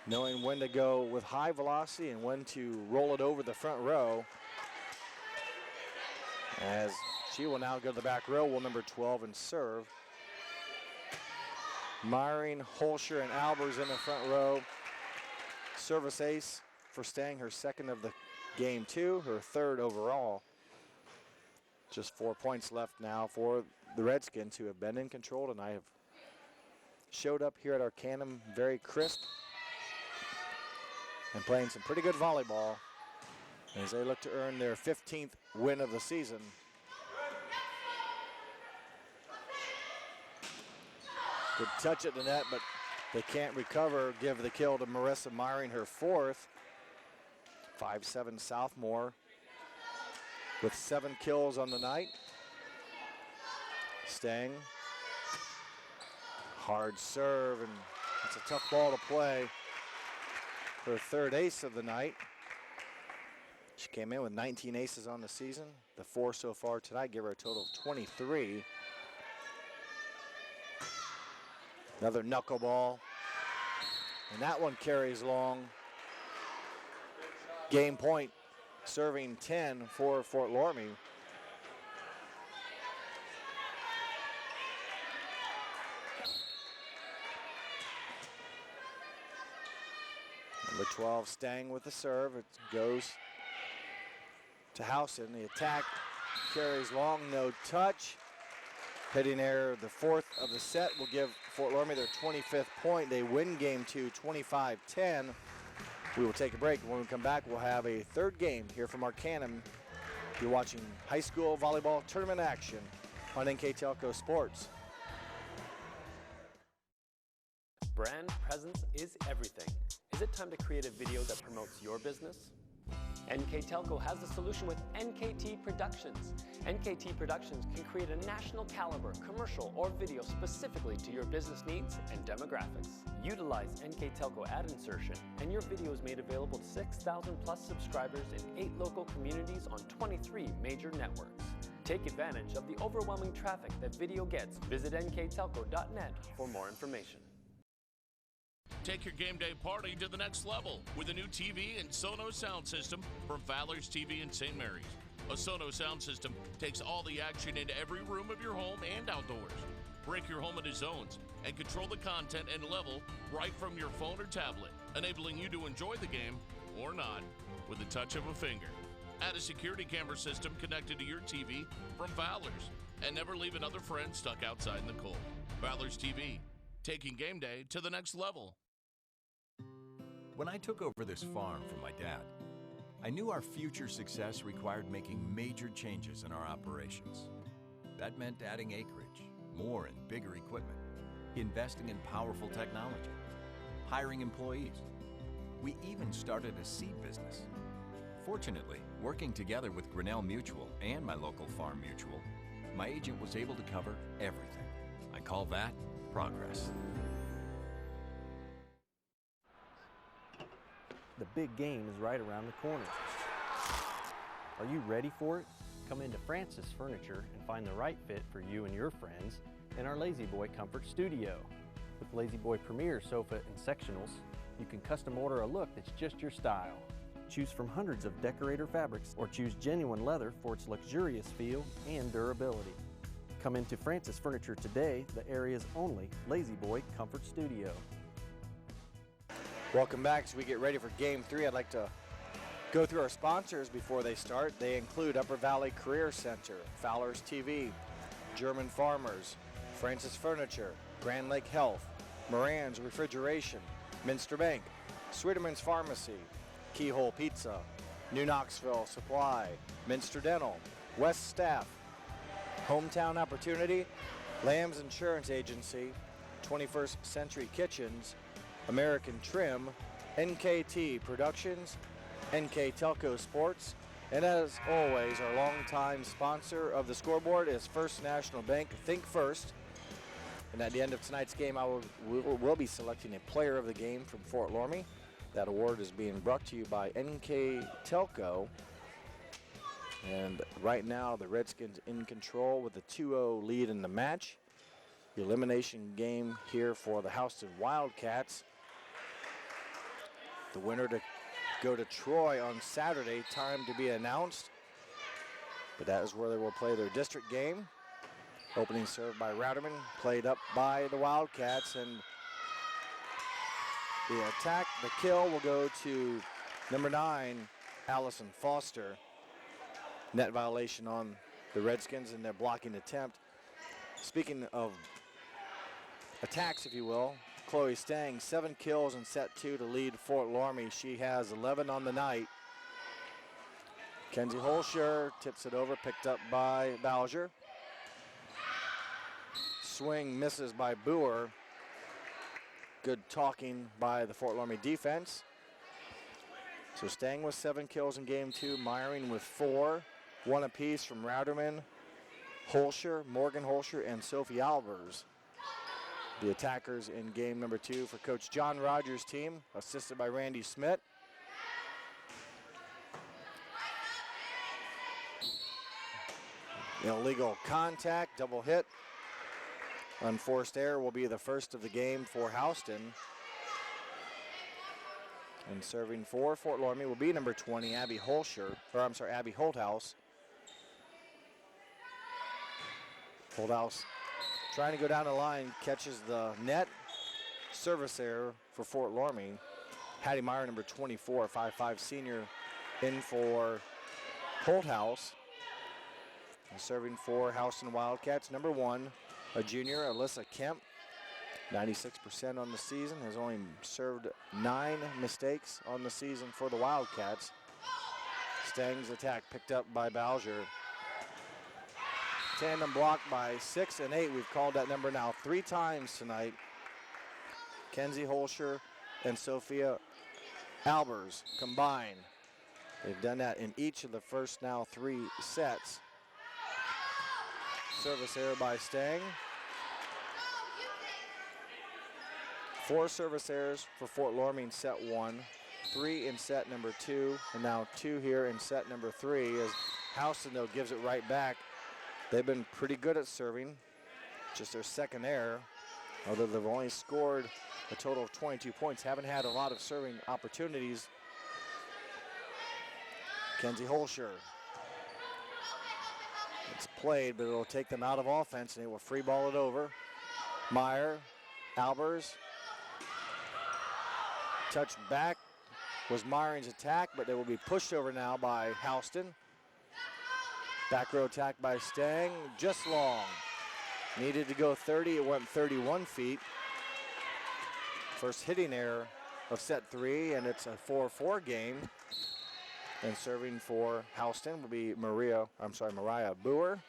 knowing when to go with high velocity and when to roll it over the front row. As she will now go to the back row, will number 12 and serve. Myring, Holscher, and Albers in the front row. Service ace for Stang, her 2nd of the game 2, her 3rd overall. Just 4 points left now for the Redskins, who have been in control tonight, have showed up here at Arcanum very crisp and playing some pretty good volleyball as they look to earn their 15th win of the season. Good touch at the net, but they can't recover. Give the kill to Marissa Myring, her 4th. 5'7" sophomore with 7 kills on the night. Stang, hard serve, and it's a tough ball to play. Her 3rd ace of the night. She came in with 19 aces on the season. The 4 so far tonight give her a total of 23. Another knuckleball, and that one carries long. Game point, serving 10 for Fort Loramie. Number 12, Stang with the serve. It goes to Housen. The attack carries long, no touch. Hitting error, the 4th of the set, will give Fort Loramie their 25th point. They win game 2, 25-10. We will take a break. When we come back, we'll have a 3rd game here from Arcanum. You're watching high school volleyball tournament action on NKTelco Sports. Brand presence is everything. Is it time to create a video that promotes your business? NKTelco has the solution with NKT Productions. NKT Productions can create a national caliber commercial or video specifically to your business needs and demographics. Utilize NKTelco ad insertion and your video is made available to 6,000 plus subscribers in 8 local communities on 23 major networks. Take advantage of the overwhelming traffic that video gets. Visit nktelco.net for more information. Take your game day party to the next level with a new TV and Sonos sound system from Fowler's TV in St. Mary's. A Sonos sound system takes all the action into every room of your home and outdoors. Break your home into zones and control the content and level right from your phone or tablet, enabling you to enjoy the game, or not, with the touch of a finger. Add a security camera system connected to your TV from Fowler's, and never leave another friend stuck outside in the cold. Fowler's TV, taking game day to the next level. When I took over this farm from my dad, I knew our future success required making major changes in our operations. That meant adding acreage, more and bigger equipment, investing in powerful technology, hiring employees. We even started a seed business. Fortunately, working together with Grinnell Mutual and my local farm mutual, my agent was able to cover everything. I call that progress. The big game is right around the corner. Are you ready for it? Come into Francis Furniture and find the right fit for you and your friends in our Lazy Boy Comfort Studio. With Lazy Boy Premier sofa and sectionals, you can custom order a look that's just your style. Choose from hundreds of decorator fabrics or choose genuine leather for its luxurious feel and durability. Come into Francis Furniture today, the area's only Lazy Boy Comfort Studio. Welcome back. As we get ready for Game 3, I'd like to go through our sponsors before they start. They include Upper Valley Career Center, Fowler's TV, German Farmers, Francis Furniture, Grand Lake Health, Moran's Refrigeration, Minster Bank, Sweeterman's Pharmacy, Keyhole Pizza, New Knoxville Supply, Minster Dental, West Staff, Hometown Opportunity, Lamb's Insurance Agency, 21st Century Kitchens, American Trim, NKT Productions, NKTelco Sports, and as always, our longtime sponsor of the scoreboard is First National Bank. Think First. And at the end of tonight's game, we'll be selecting a player of the game from Fort Loramie. That award is being brought to you by NKTelco. And right now, the Redskins in control with a 2-0 lead in the match. The elimination game here for the Houston Wildcats. The winner to go to Troy on Saturday, time to be announced. But that is where they will play their district game. Opening serve by Rowderman, played up by the Wildcats, and the attack, the kill will go to number 9, Allison Foster. Net violation on the Redskins in their blocking attempt. Speaking of attacks, if you will, Chloe Stang, 7 kills in set 2 to lead Fort Loramie. She has 11 on the night. Kenzie Holscher tips it over, picked up by Bowser. Swing misses by Boer. Good talking by the Fort Loramie defense. So Stang with 7 kills in game 2, Myring with 4, 1 apiece from Rowderman, Holscher, Morgan Holscher, and Sophia Albers. The attackers in game number 2 for Coach John Rogers' team, assisted by Randy Smith. Illegal contact, double hit. Unforced error will be the first of the game for Houston. And serving for Fort Loramie will be number 20, Abby Holthouse. Holthouse trying to go down the line, catches the net. Service error for Fort Loramie. Hattie Meyer, number 24, 5'5" senior, in for Holthouse. And serving for Houston Wildcats, number 1, a junior, Alyssa Kemp. 96% on the season, has only served 9 mistakes on the season for the Wildcats. Stang's attack picked up by Bowser. Tandem block by 6 and 8. We've called that number now 3 times tonight. Kenzie Holscher and Sophia Albers combined. They've done that in each of the first now 3 sets. Service error by Stang. 4 service errors for Fort Loramie in set 1, 3 in set number 2, and now 2 here in set number 3 as Houston, though, gives it right back. They've been pretty good at serving, just their second error, although they've only scored a total of 22 points, haven't had a lot of serving opportunities. Kenzie Holscher. It's played, but it'll take them out of offense, and they will free ball it over. Meyer, Albers. Touched back was Myron's attack, but they will be pushed over now by Houston. Back row attack by Stang, just long. Needed to go 30, it went 31 feet. First hitting error of set 3, and it's a 4-4 game. And serving for Houston will be Mariah Boer.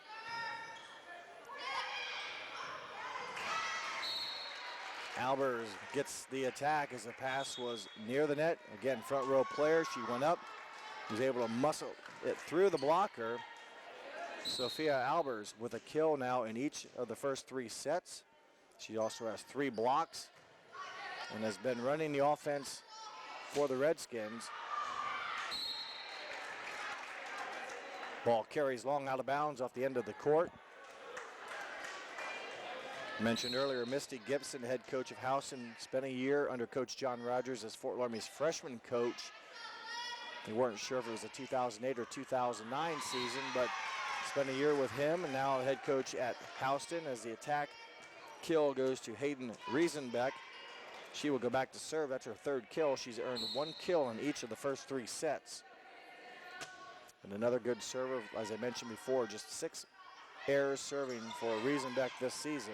Albers gets the attack as the pass was near the net. Again, front row player. She went up, was able to muscle it through the blocker. Sophia Albers with a kill now in each of the first 3 sets. She also has 3 blocks and has been running the offense for the Redskins. Ball carries long out of bounds off the end of the court. Mentioned earlier, Misty Gibson, head coach of Houston, spent a year under Coach John Rogers as Fort Loramie's freshman coach. They weren't sure if it was a 2008 or 2009 season, but spent a year with him, and now head coach at Houston as the attack kill goes to Hayden Reisenbeck. She will go back to serve. That's her 3rd kill. She's earned 1 kill in each of the first 3 sets. And another good server, as I mentioned before, just 6 errors serving for Reisenbeck this season.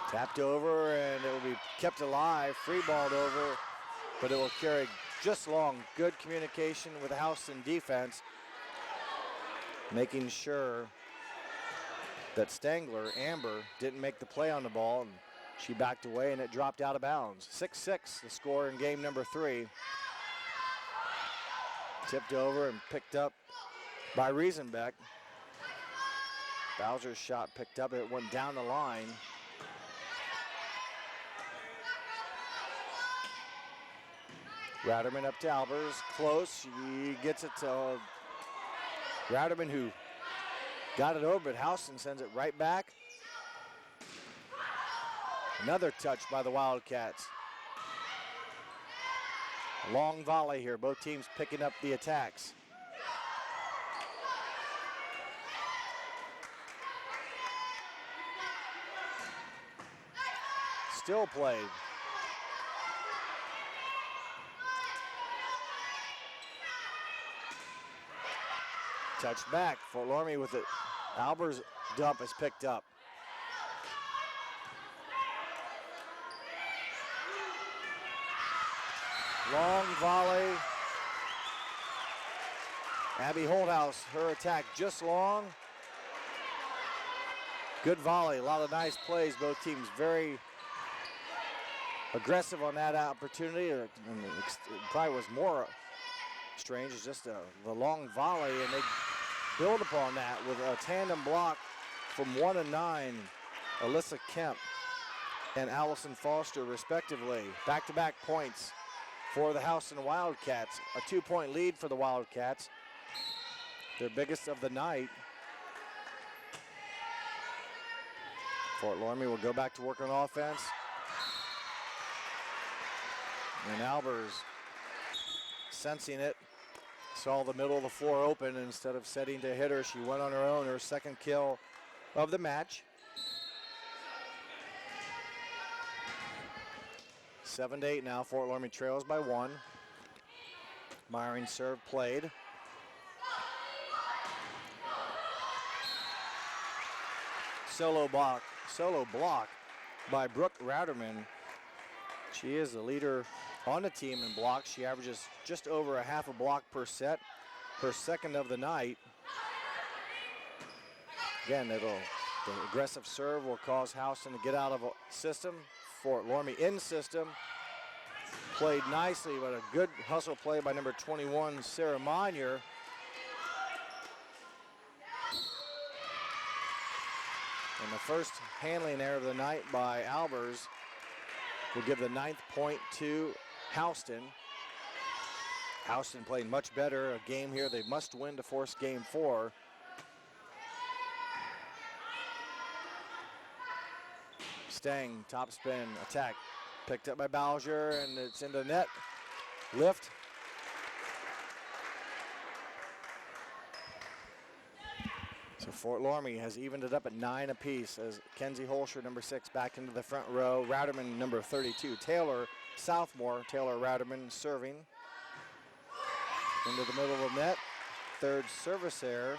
Tapped over, and it will be kept alive, free balled over, but it will carry just long. Good communication with the Houston defense, making sure that Stangler, Amber, didn't make the play on the ball, and she backed away, and it dropped out of bounds. 6-6, the score in game number 3. Tipped over and picked up by Reisenbeck. Bowser's shot picked up, it went down the line. Ratterman up to Albers, close, she gets it to Ratterman, who got it over, but Houston sends it right back. Another touch by the Wildcats. A long volley here, both teams picking up the attacks. Still played. Touch back, Fort Loramie with it. Albers' dump is picked up. Long volley. Abby Holdhouse, her attack just long. Good volley, a lot of nice plays. Both teams very aggressive on that opportunity. And it probably was more strange, it's just the long volley, and they build upon that with a tandem block from 1 and 9, Alyssa Kemp and Allison Foster respectively. Back-to-back points for the Houston Wildcats. A 2-point lead for the Wildcats, their biggest of the night. Fort Loramie will go back to work on offense. And Albers, sensing it, saw the middle of the floor open, and instead of setting to hit her, she went on her own, her 2nd kill of the match. 7-8 now, Fort Loramie trails by 1. Myring serve played. Solo block by Brooke Ratterman. She is the leader on the team in blocks. She averages just over a half a block per set, her 2nd of the night. Again, the aggressive serve will cause Houston to get out of a system. Fort Loramie in system. Played nicely, but a good hustle play by number 21, Sarah Monier. And the first handling error of the night by Albers will give the 9th point to Houston. Houston playing much better. A game here they must win to force game 4. Stang, top spin, attack. Picked up by Bowser, and it's into the net. Lift. So Fort Loramie has evened it up at 9 apiece as Kenzie Holscher, number 6, back into the front row. Ratterman, number 32. Taylor, sophomore. Taylor Ratterman serving. Into the middle of the net. 3rd service error.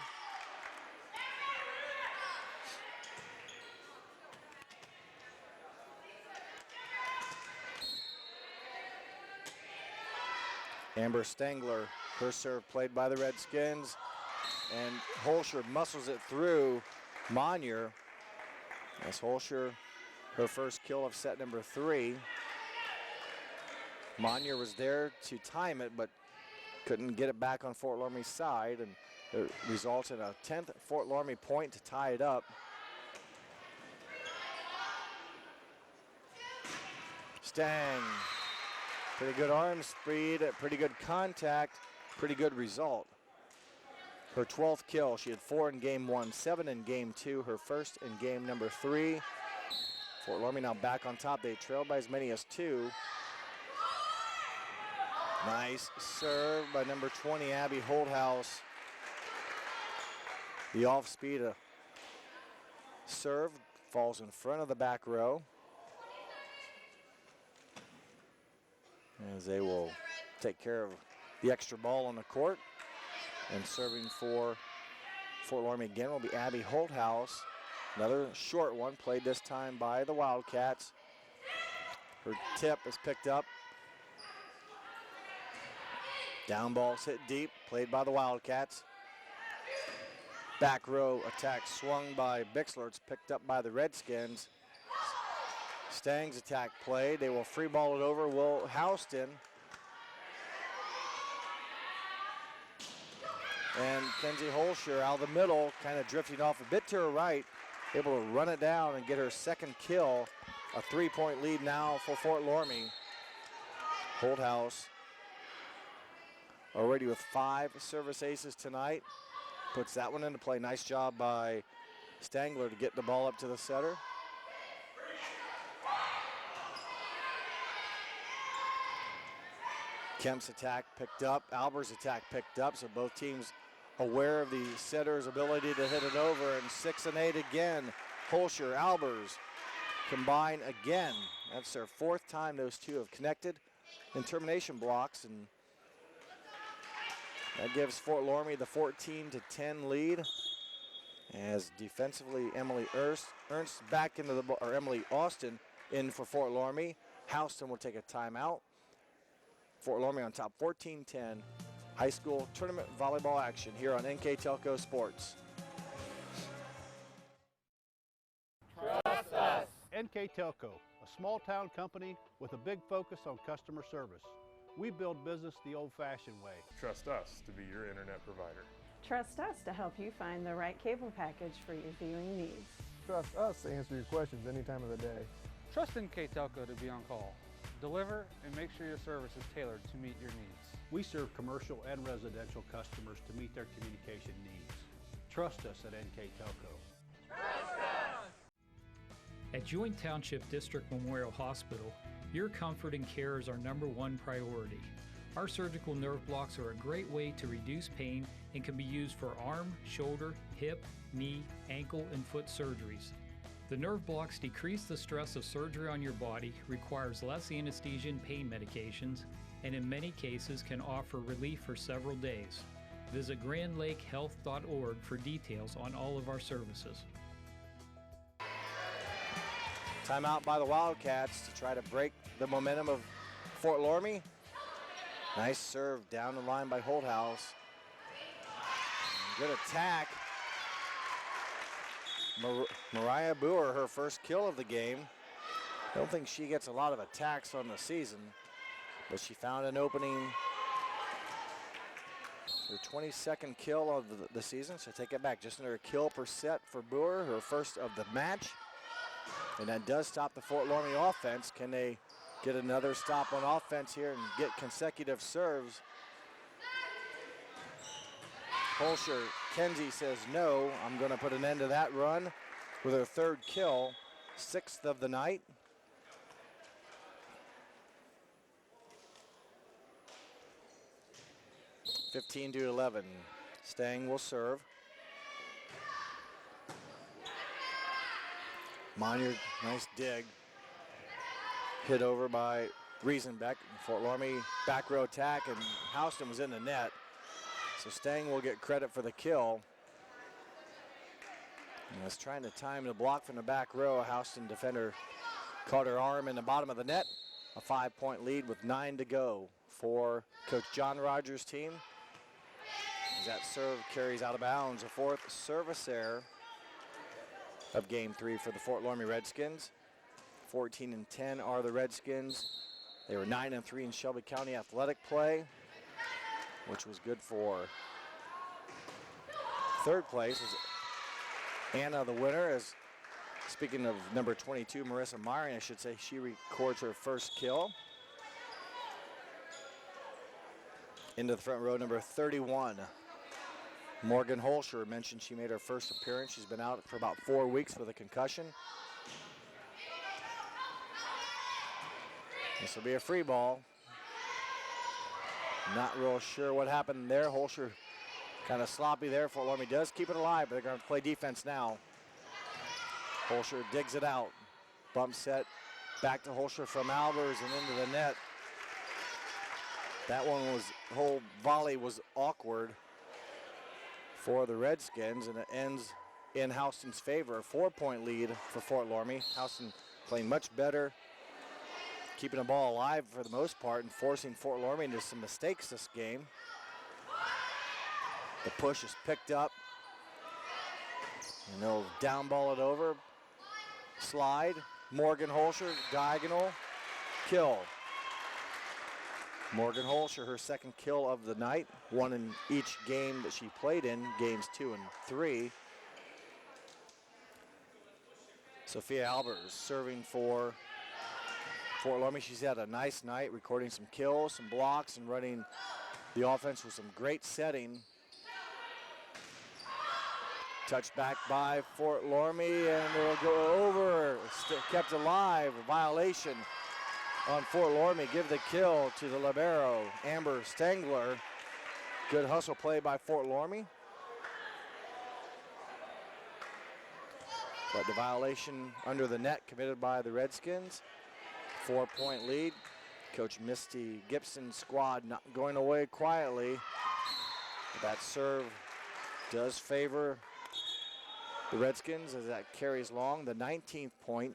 Amber Stengler, her serve played by the Redskins, and Holscher muscles it through Monier. As Holscher, her first kill of set number 3. Monier was there to time it, but couldn't get it back on Fort Loramie's side, and it results in a 10th Fort Loramie point to tie it up. Stang, pretty good arm speed, pretty good contact, pretty good result. Her 12th kill, she had 4 in game 1, 7 in game 2, her first in game number 3. Fort Loramie now back on top. They trailed by as many as 2. Nice serve by number 20, Abby Holthouse. The off-speed serve falls in front of the back row, as they will take care of the extra ball on the court. And serving for Fort Loramie again will be Abby Holthouse. Another short one played this time by the Wildcats. Her tip is picked up. Down ball's hit deep, played by the Wildcats. Back row attack swung by Bixler. It's picked up by the Redskins. Stang's attack played. They will free ball it over Will Houston. And Kenzie Holscher out of the middle, kind of drifting off a bit to her right, able to run it down and get her second kill. A 3-point lead now for Fort Loramie. Holthouse already with 5 service aces tonight. Puts that one into play. Nice job by Stangler to get the ball up to the setter. Kemp's attack picked up, Albers' attack picked up, so both teams aware of the setter's ability to hit it over. And 6 and 8 again. Holscher, Albers combine again. That's their 4th time those two have connected in termination blocks, and that gives Fort Loramie the 14-10 lead. As defensively, Emily Ernst back into the ball, or Emily Austin in for Fort Loramie. Houston will take a timeout. Fort Loramie on top 14-10. High school tournament volleyball action here on NKTelco Sports. Trust us. NKTelco, a small town company with a big focus on customer service. We build business the old-fashioned way. Trust us to be your internet provider. Trust us to help you find the right cable package for your viewing needs. Trust us to answer your questions any time of the day. Trust NKTelco to be on call. Deliver and make sure your service is tailored to meet your needs. We serve commercial and residential customers to meet their communication needs. Trust us at NKTelco. Trust us! At Joint Township District Memorial Hospital, your comfort and care is our #1 priority. Our surgical nerve blocks are a great way to reduce pain and can be used for arm, shoulder, hip, knee, ankle, and foot surgeries. The nerve blocks decrease the stress of surgery on your body, requires less anesthesia and pain medications, and in many cases can offer relief for several days. Visit grandlakehealth.org for details on all of our services. Timeout by the Wildcats to try to break the momentum of Fort Loramie. Nice serve down the line by Holthouse. Good attack. Mariah Boer, her first kill of the game. I don't think she gets a lot of attacks on the season, but she found an opening. Her 22nd kill of the season, so take it back. Just under a kill per set for Boer, her first of the match. And that does stop the Fort Loramie offense. Can they get another stop on offense here and get consecutive serves? Holscher, Kenzie says no. I'm going to put an end to that run with her 3rd kill, 6th of the night. (15-11). Stang will serve. Monier, nice dig. Hit over by Reisenbeck. Fort Loramie back row attack, and Houston was in the net. So Stang will get credit for the kill. And was trying to time the block from the back row. A Houston defender caught her arm in the bottom of the net. A 5-point lead with 9 to go for Coach John Rogers' team. As that serve carries out of bounds, a fourth service error of game 3 for the Fort Loramie Redskins. 14-10 are the Redskins. They were 9-3 in Shelby County athletic play, which was good for third place. Is Anna the winner? As speaking of number 22, Marissa Myring, I should say, she records her first kill. Into the front row, number 31, Morgan Holscher. Mentioned she made her first appearance. She's been out for about 4 weeks with a concussion. This will be a free ball. Not real sure what happened there. Holscher kind of sloppy there. Fort Loramie does keep it alive, but they're going to play defense now. Holscher digs it out. Bump set back to Holscher from Albers and into the net. That one was, whole volley was awkward for the Redskins, and it ends in Houston's favor. A 4-point lead for Fort Loramie. Houston playing much better, keeping the ball alive for the most part and forcing Fort Loramie into some mistakes this game. The push is picked up, and they'll down ball it over. Slide, Morgan Holscher, diagonal, kill. Morgan Holscher, her second kill of the night, one in each game that she played in, games 2 and 3. Sophia Albers serving for Fort Loramie. She's had a nice night, recording some kills, some blocks, and running the offense with some great setting. Touched back by Fort Loramie, and it'll go over. Kept alive, a violation on Fort Loramie. Give the kill to the libero, Amber Stangler. Good hustle play by Fort Loramie. But the violation under the net committed by the Redskins. 4-point lead. Coach Misty Gibson's squad not going away quietly. That serve does favor the Redskins as that carries long. The 19th point.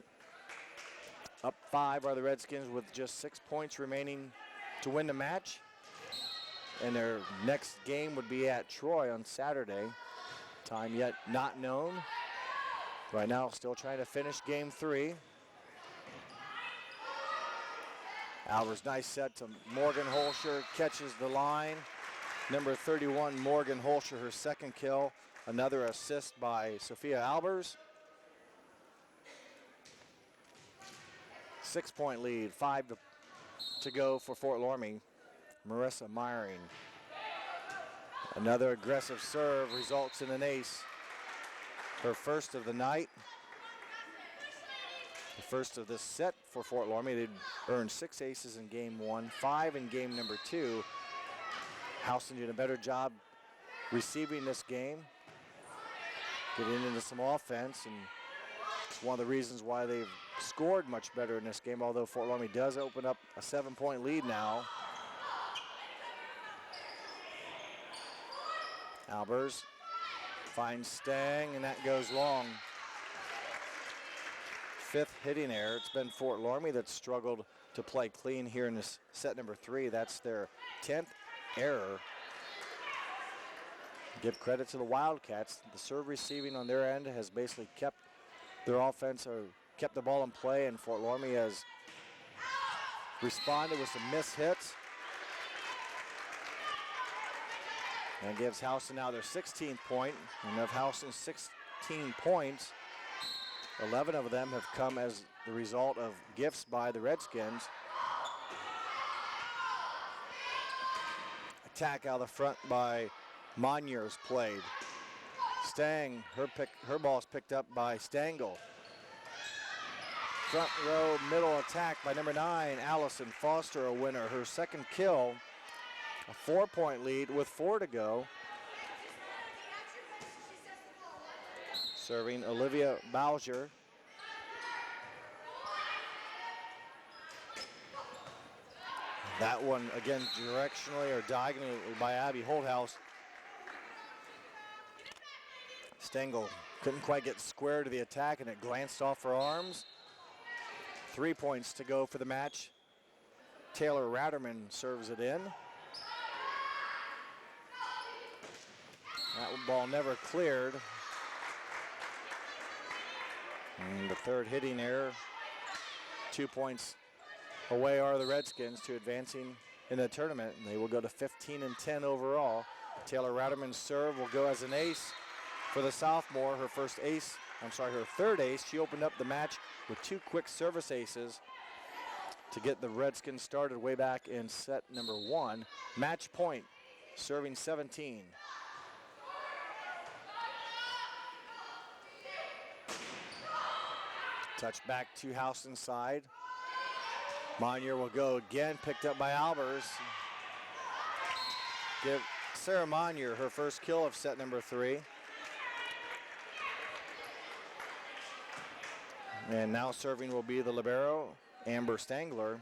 Up 5 are the Redskins with just 6 points remaining to win the match. And their next game would be at Troy on Saturday. Time yet not known. Right now still trying to finish game 3. Albers, nice set to Morgan Holscher, catches the line. Number 31, Morgan Holscher, her second kill. Another assist by Sophia Albers. 6-point lead, 5 to go for Fort Loramie. Marissa Myring. Another aggressive serve results in an ace. Her first of the night. The first of this set for Fort Loramie. They'd earned 6 aces in game 1, 5 in game number 2. Houston did a better job receiving this game, getting into some offense, and it's one of the reasons why they've scored much better in this game, although Fort Loramie does open up a 7-point lead now. Albers finds Stang, and that goes long. 5th hitting error. It's been Fort Loramie that's struggled to play clean here in this set number 3. That's their 10th error. Give credit to the Wildcats. The serve receiving on their end has basically kept their offense, or kept the ball in play, and Fort Loramie has responded with some missed hits. And gives Houston now their 16th point. And of Houston's 16 points, 11 of them have come as the result of gifts by the Redskins. Attack out of the front by Monier's played. Stang, her ball's picked up by Stangl. Front row middle attack by number 9, Allison Foster, a winner. Her second kill, a 4-point lead with 4 to go. Serving Olivia Bowser. That one again directionally or diagonally by Abby Holthouse. Stengel couldn't quite get square to the attack, and it glanced off her arms. 3 points to go for the match. Taylor Ratterman serves it in. That ball never cleared. And the third hitting error. 2 points away are the Redskins to advancing in the tournament. They will go to 15-10 overall. Taylor Ratterman's serve will go as an ace for the sophomore. Her third ace. She opened up the match with 2 quick service aces to get the Redskins started way back in set number 1. Match point, serving 17. Touch back to Houston side. Monier will go again, picked up by Albers. Give Sarah Monier her first kill of set number 3. And now serving will be the libero, Amber Stangler.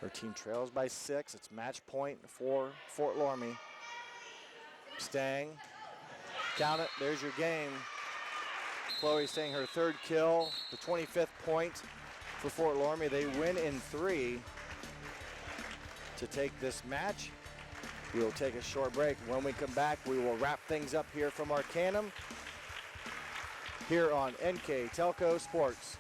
Her team trails by 6. It's match point for Fort Loramie. Stang, count it, there's your game. Chloe Stang, her third kill, the 25th point for Fort Loramie. They win in 3 to take this match. We will take a short break. When we come back, we will wrap things up here from Arcanum, here on NKTelco Sports.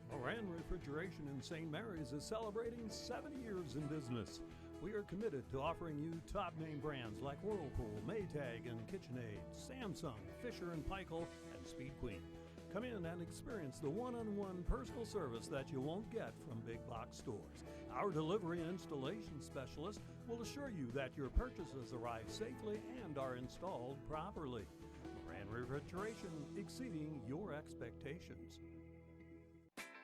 Moran Refrigeration in St. Mary's is celebrating 70 years in business. We are committed to offering you top-name brands like Whirlpool, Maytag, and KitchenAid, Samsung, Fisher & Paykel, and Speed Queen. Come in and experience the one-on-one personal service that you won't get from big box stores. Our delivery and installation specialist will assure you that your purchases arrive safely and are installed properly. Moran Refrigeration, exceeding your expectations.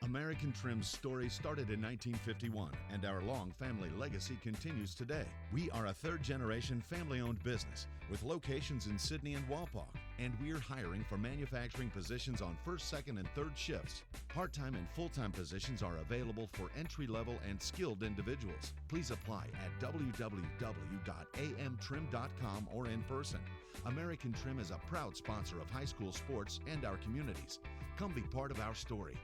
American Trim's story started in 1951, and our long family legacy continues today. We are a third-generation family-owned business with locations in Sydney and Walpock, and we're hiring for manufacturing positions on first, second, and third shifts. Part-time and full-time positions are available for entry-level and skilled individuals. Please apply at www.amtrim.com or in person. American Trim is a proud sponsor of high school sports and our communities. Come be part of our story.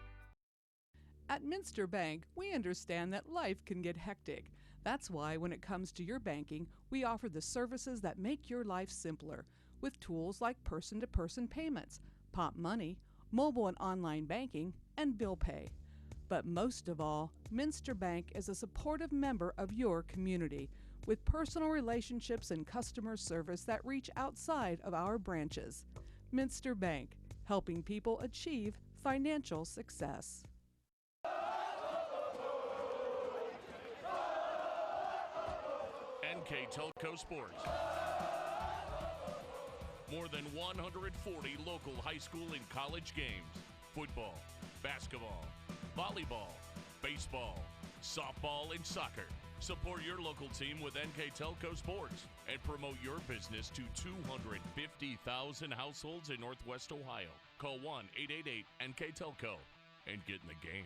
At Minster Bank, we understand that life can get hectic. That's why when it comes to your banking, we offer the services that make your life simpler with tools like person-to-person payments, Pop Money, mobile and online banking, and bill pay. But most of all, Minster Bank is a supportive member of your community with personal relationships and customer service that reach outside of our branches. Minster Bank, helping people achieve financial success. NKTelco Sports. More than 140 local high school and college games. Football, basketball, volleyball, baseball, softball, and soccer. Support your local team with NKTelco Sports and promote your business to 250,000 households in Northwest Ohio. Call 1-888-NKTelco and get in the game.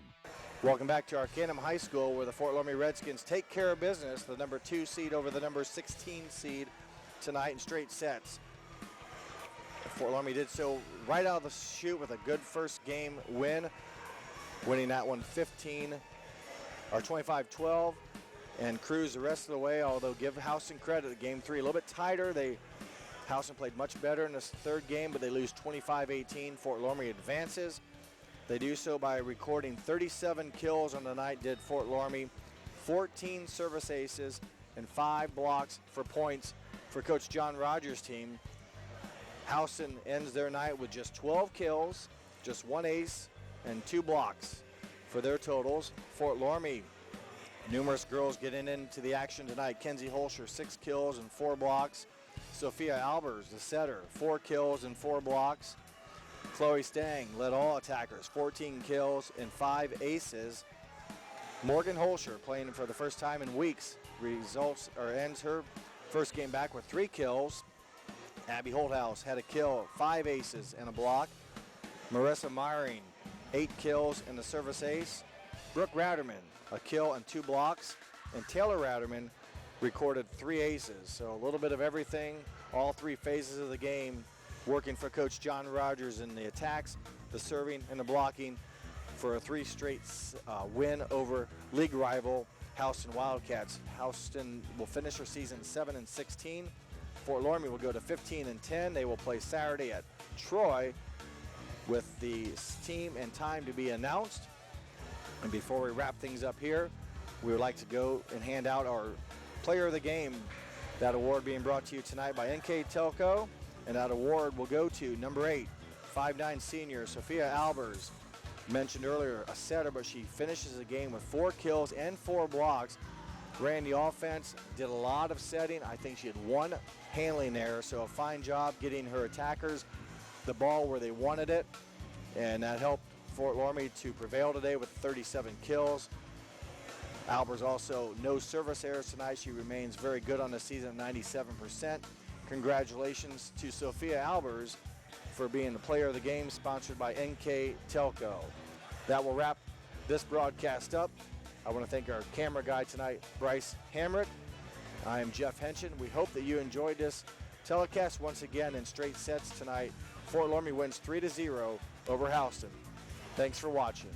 Welcome back to Arcanum High School, where the Fort Loramie Redskins take care of business, the number 2 seed over the number 16 seed tonight in straight sets. Fort Loramie did so right out of the chute with a good first game win, winning that one 25-12, and cruise the rest of the way, although give Houston credit, game 3 a little bit tighter. Houston played much better in this third game, but they lose 25-18. Fort Loramie advances. They do so by recording 37 kills on the night, did Fort Loramie, 14 service aces, and 5 blocks for points for Coach John Rogers' team. Houston ends their night with just 12 kills, just 1 ace, and 2 blocks for their totals. Fort Loramie, numerous girls getting into the action tonight. Kenzie Holscher, 6 kills and 4 blocks. Sophia Albers, the setter, 4 kills and 4 blocks. Chloe Stang led all attackers, 14 kills and 5 aces. Morgan Holscher, playing for the first time in weeks, ends her first game back with 3 kills. Abby Holthouse had a kill, 5 aces and a block. Marissa Myring, 8 kills and a service ace. Brooke Ratterman, a kill and 2 blocks. And Taylor Ratterman recorded 3 aces. So a little bit of everything, all 3 phases of the game, working for Coach John Rogers in the attacks, the serving, and the blocking for a 3 straight win over league rival Houston Wildcats. Houston will finish their season 7-16. Fort Loramie will go to 15-10. They will play Saturday at Troy with the team and time to be announced. And before we wrap things up here, we would like to go and hand out our Player of the Game. That award being brought to you tonight by NKTelco, and that award will go to number 8, 5'9" senior Sophia Albers. Mentioned earlier, a setter, but she finishes the game with 4 kills and 4 blocks. Ran the offense, did a lot of setting. I think she had 1 handling error, so a fine job getting her attackers the ball where they wanted it, and that helped Fort Loramie to prevail today with 37 kills. Albers also no service errors tonight. She remains very good on the season at 97%. Congratulations to Sophia Albers for being the Player of the Game, sponsored by NKTelco. That will wrap this broadcast up. I want to thank our camera guy tonight, Bryce Hamrick. I am Jeff Henshin. We hope that you enjoyed this telecast once again in straight sets tonight. Fort Loramie wins 3-0 over Houston. Thanks for watching.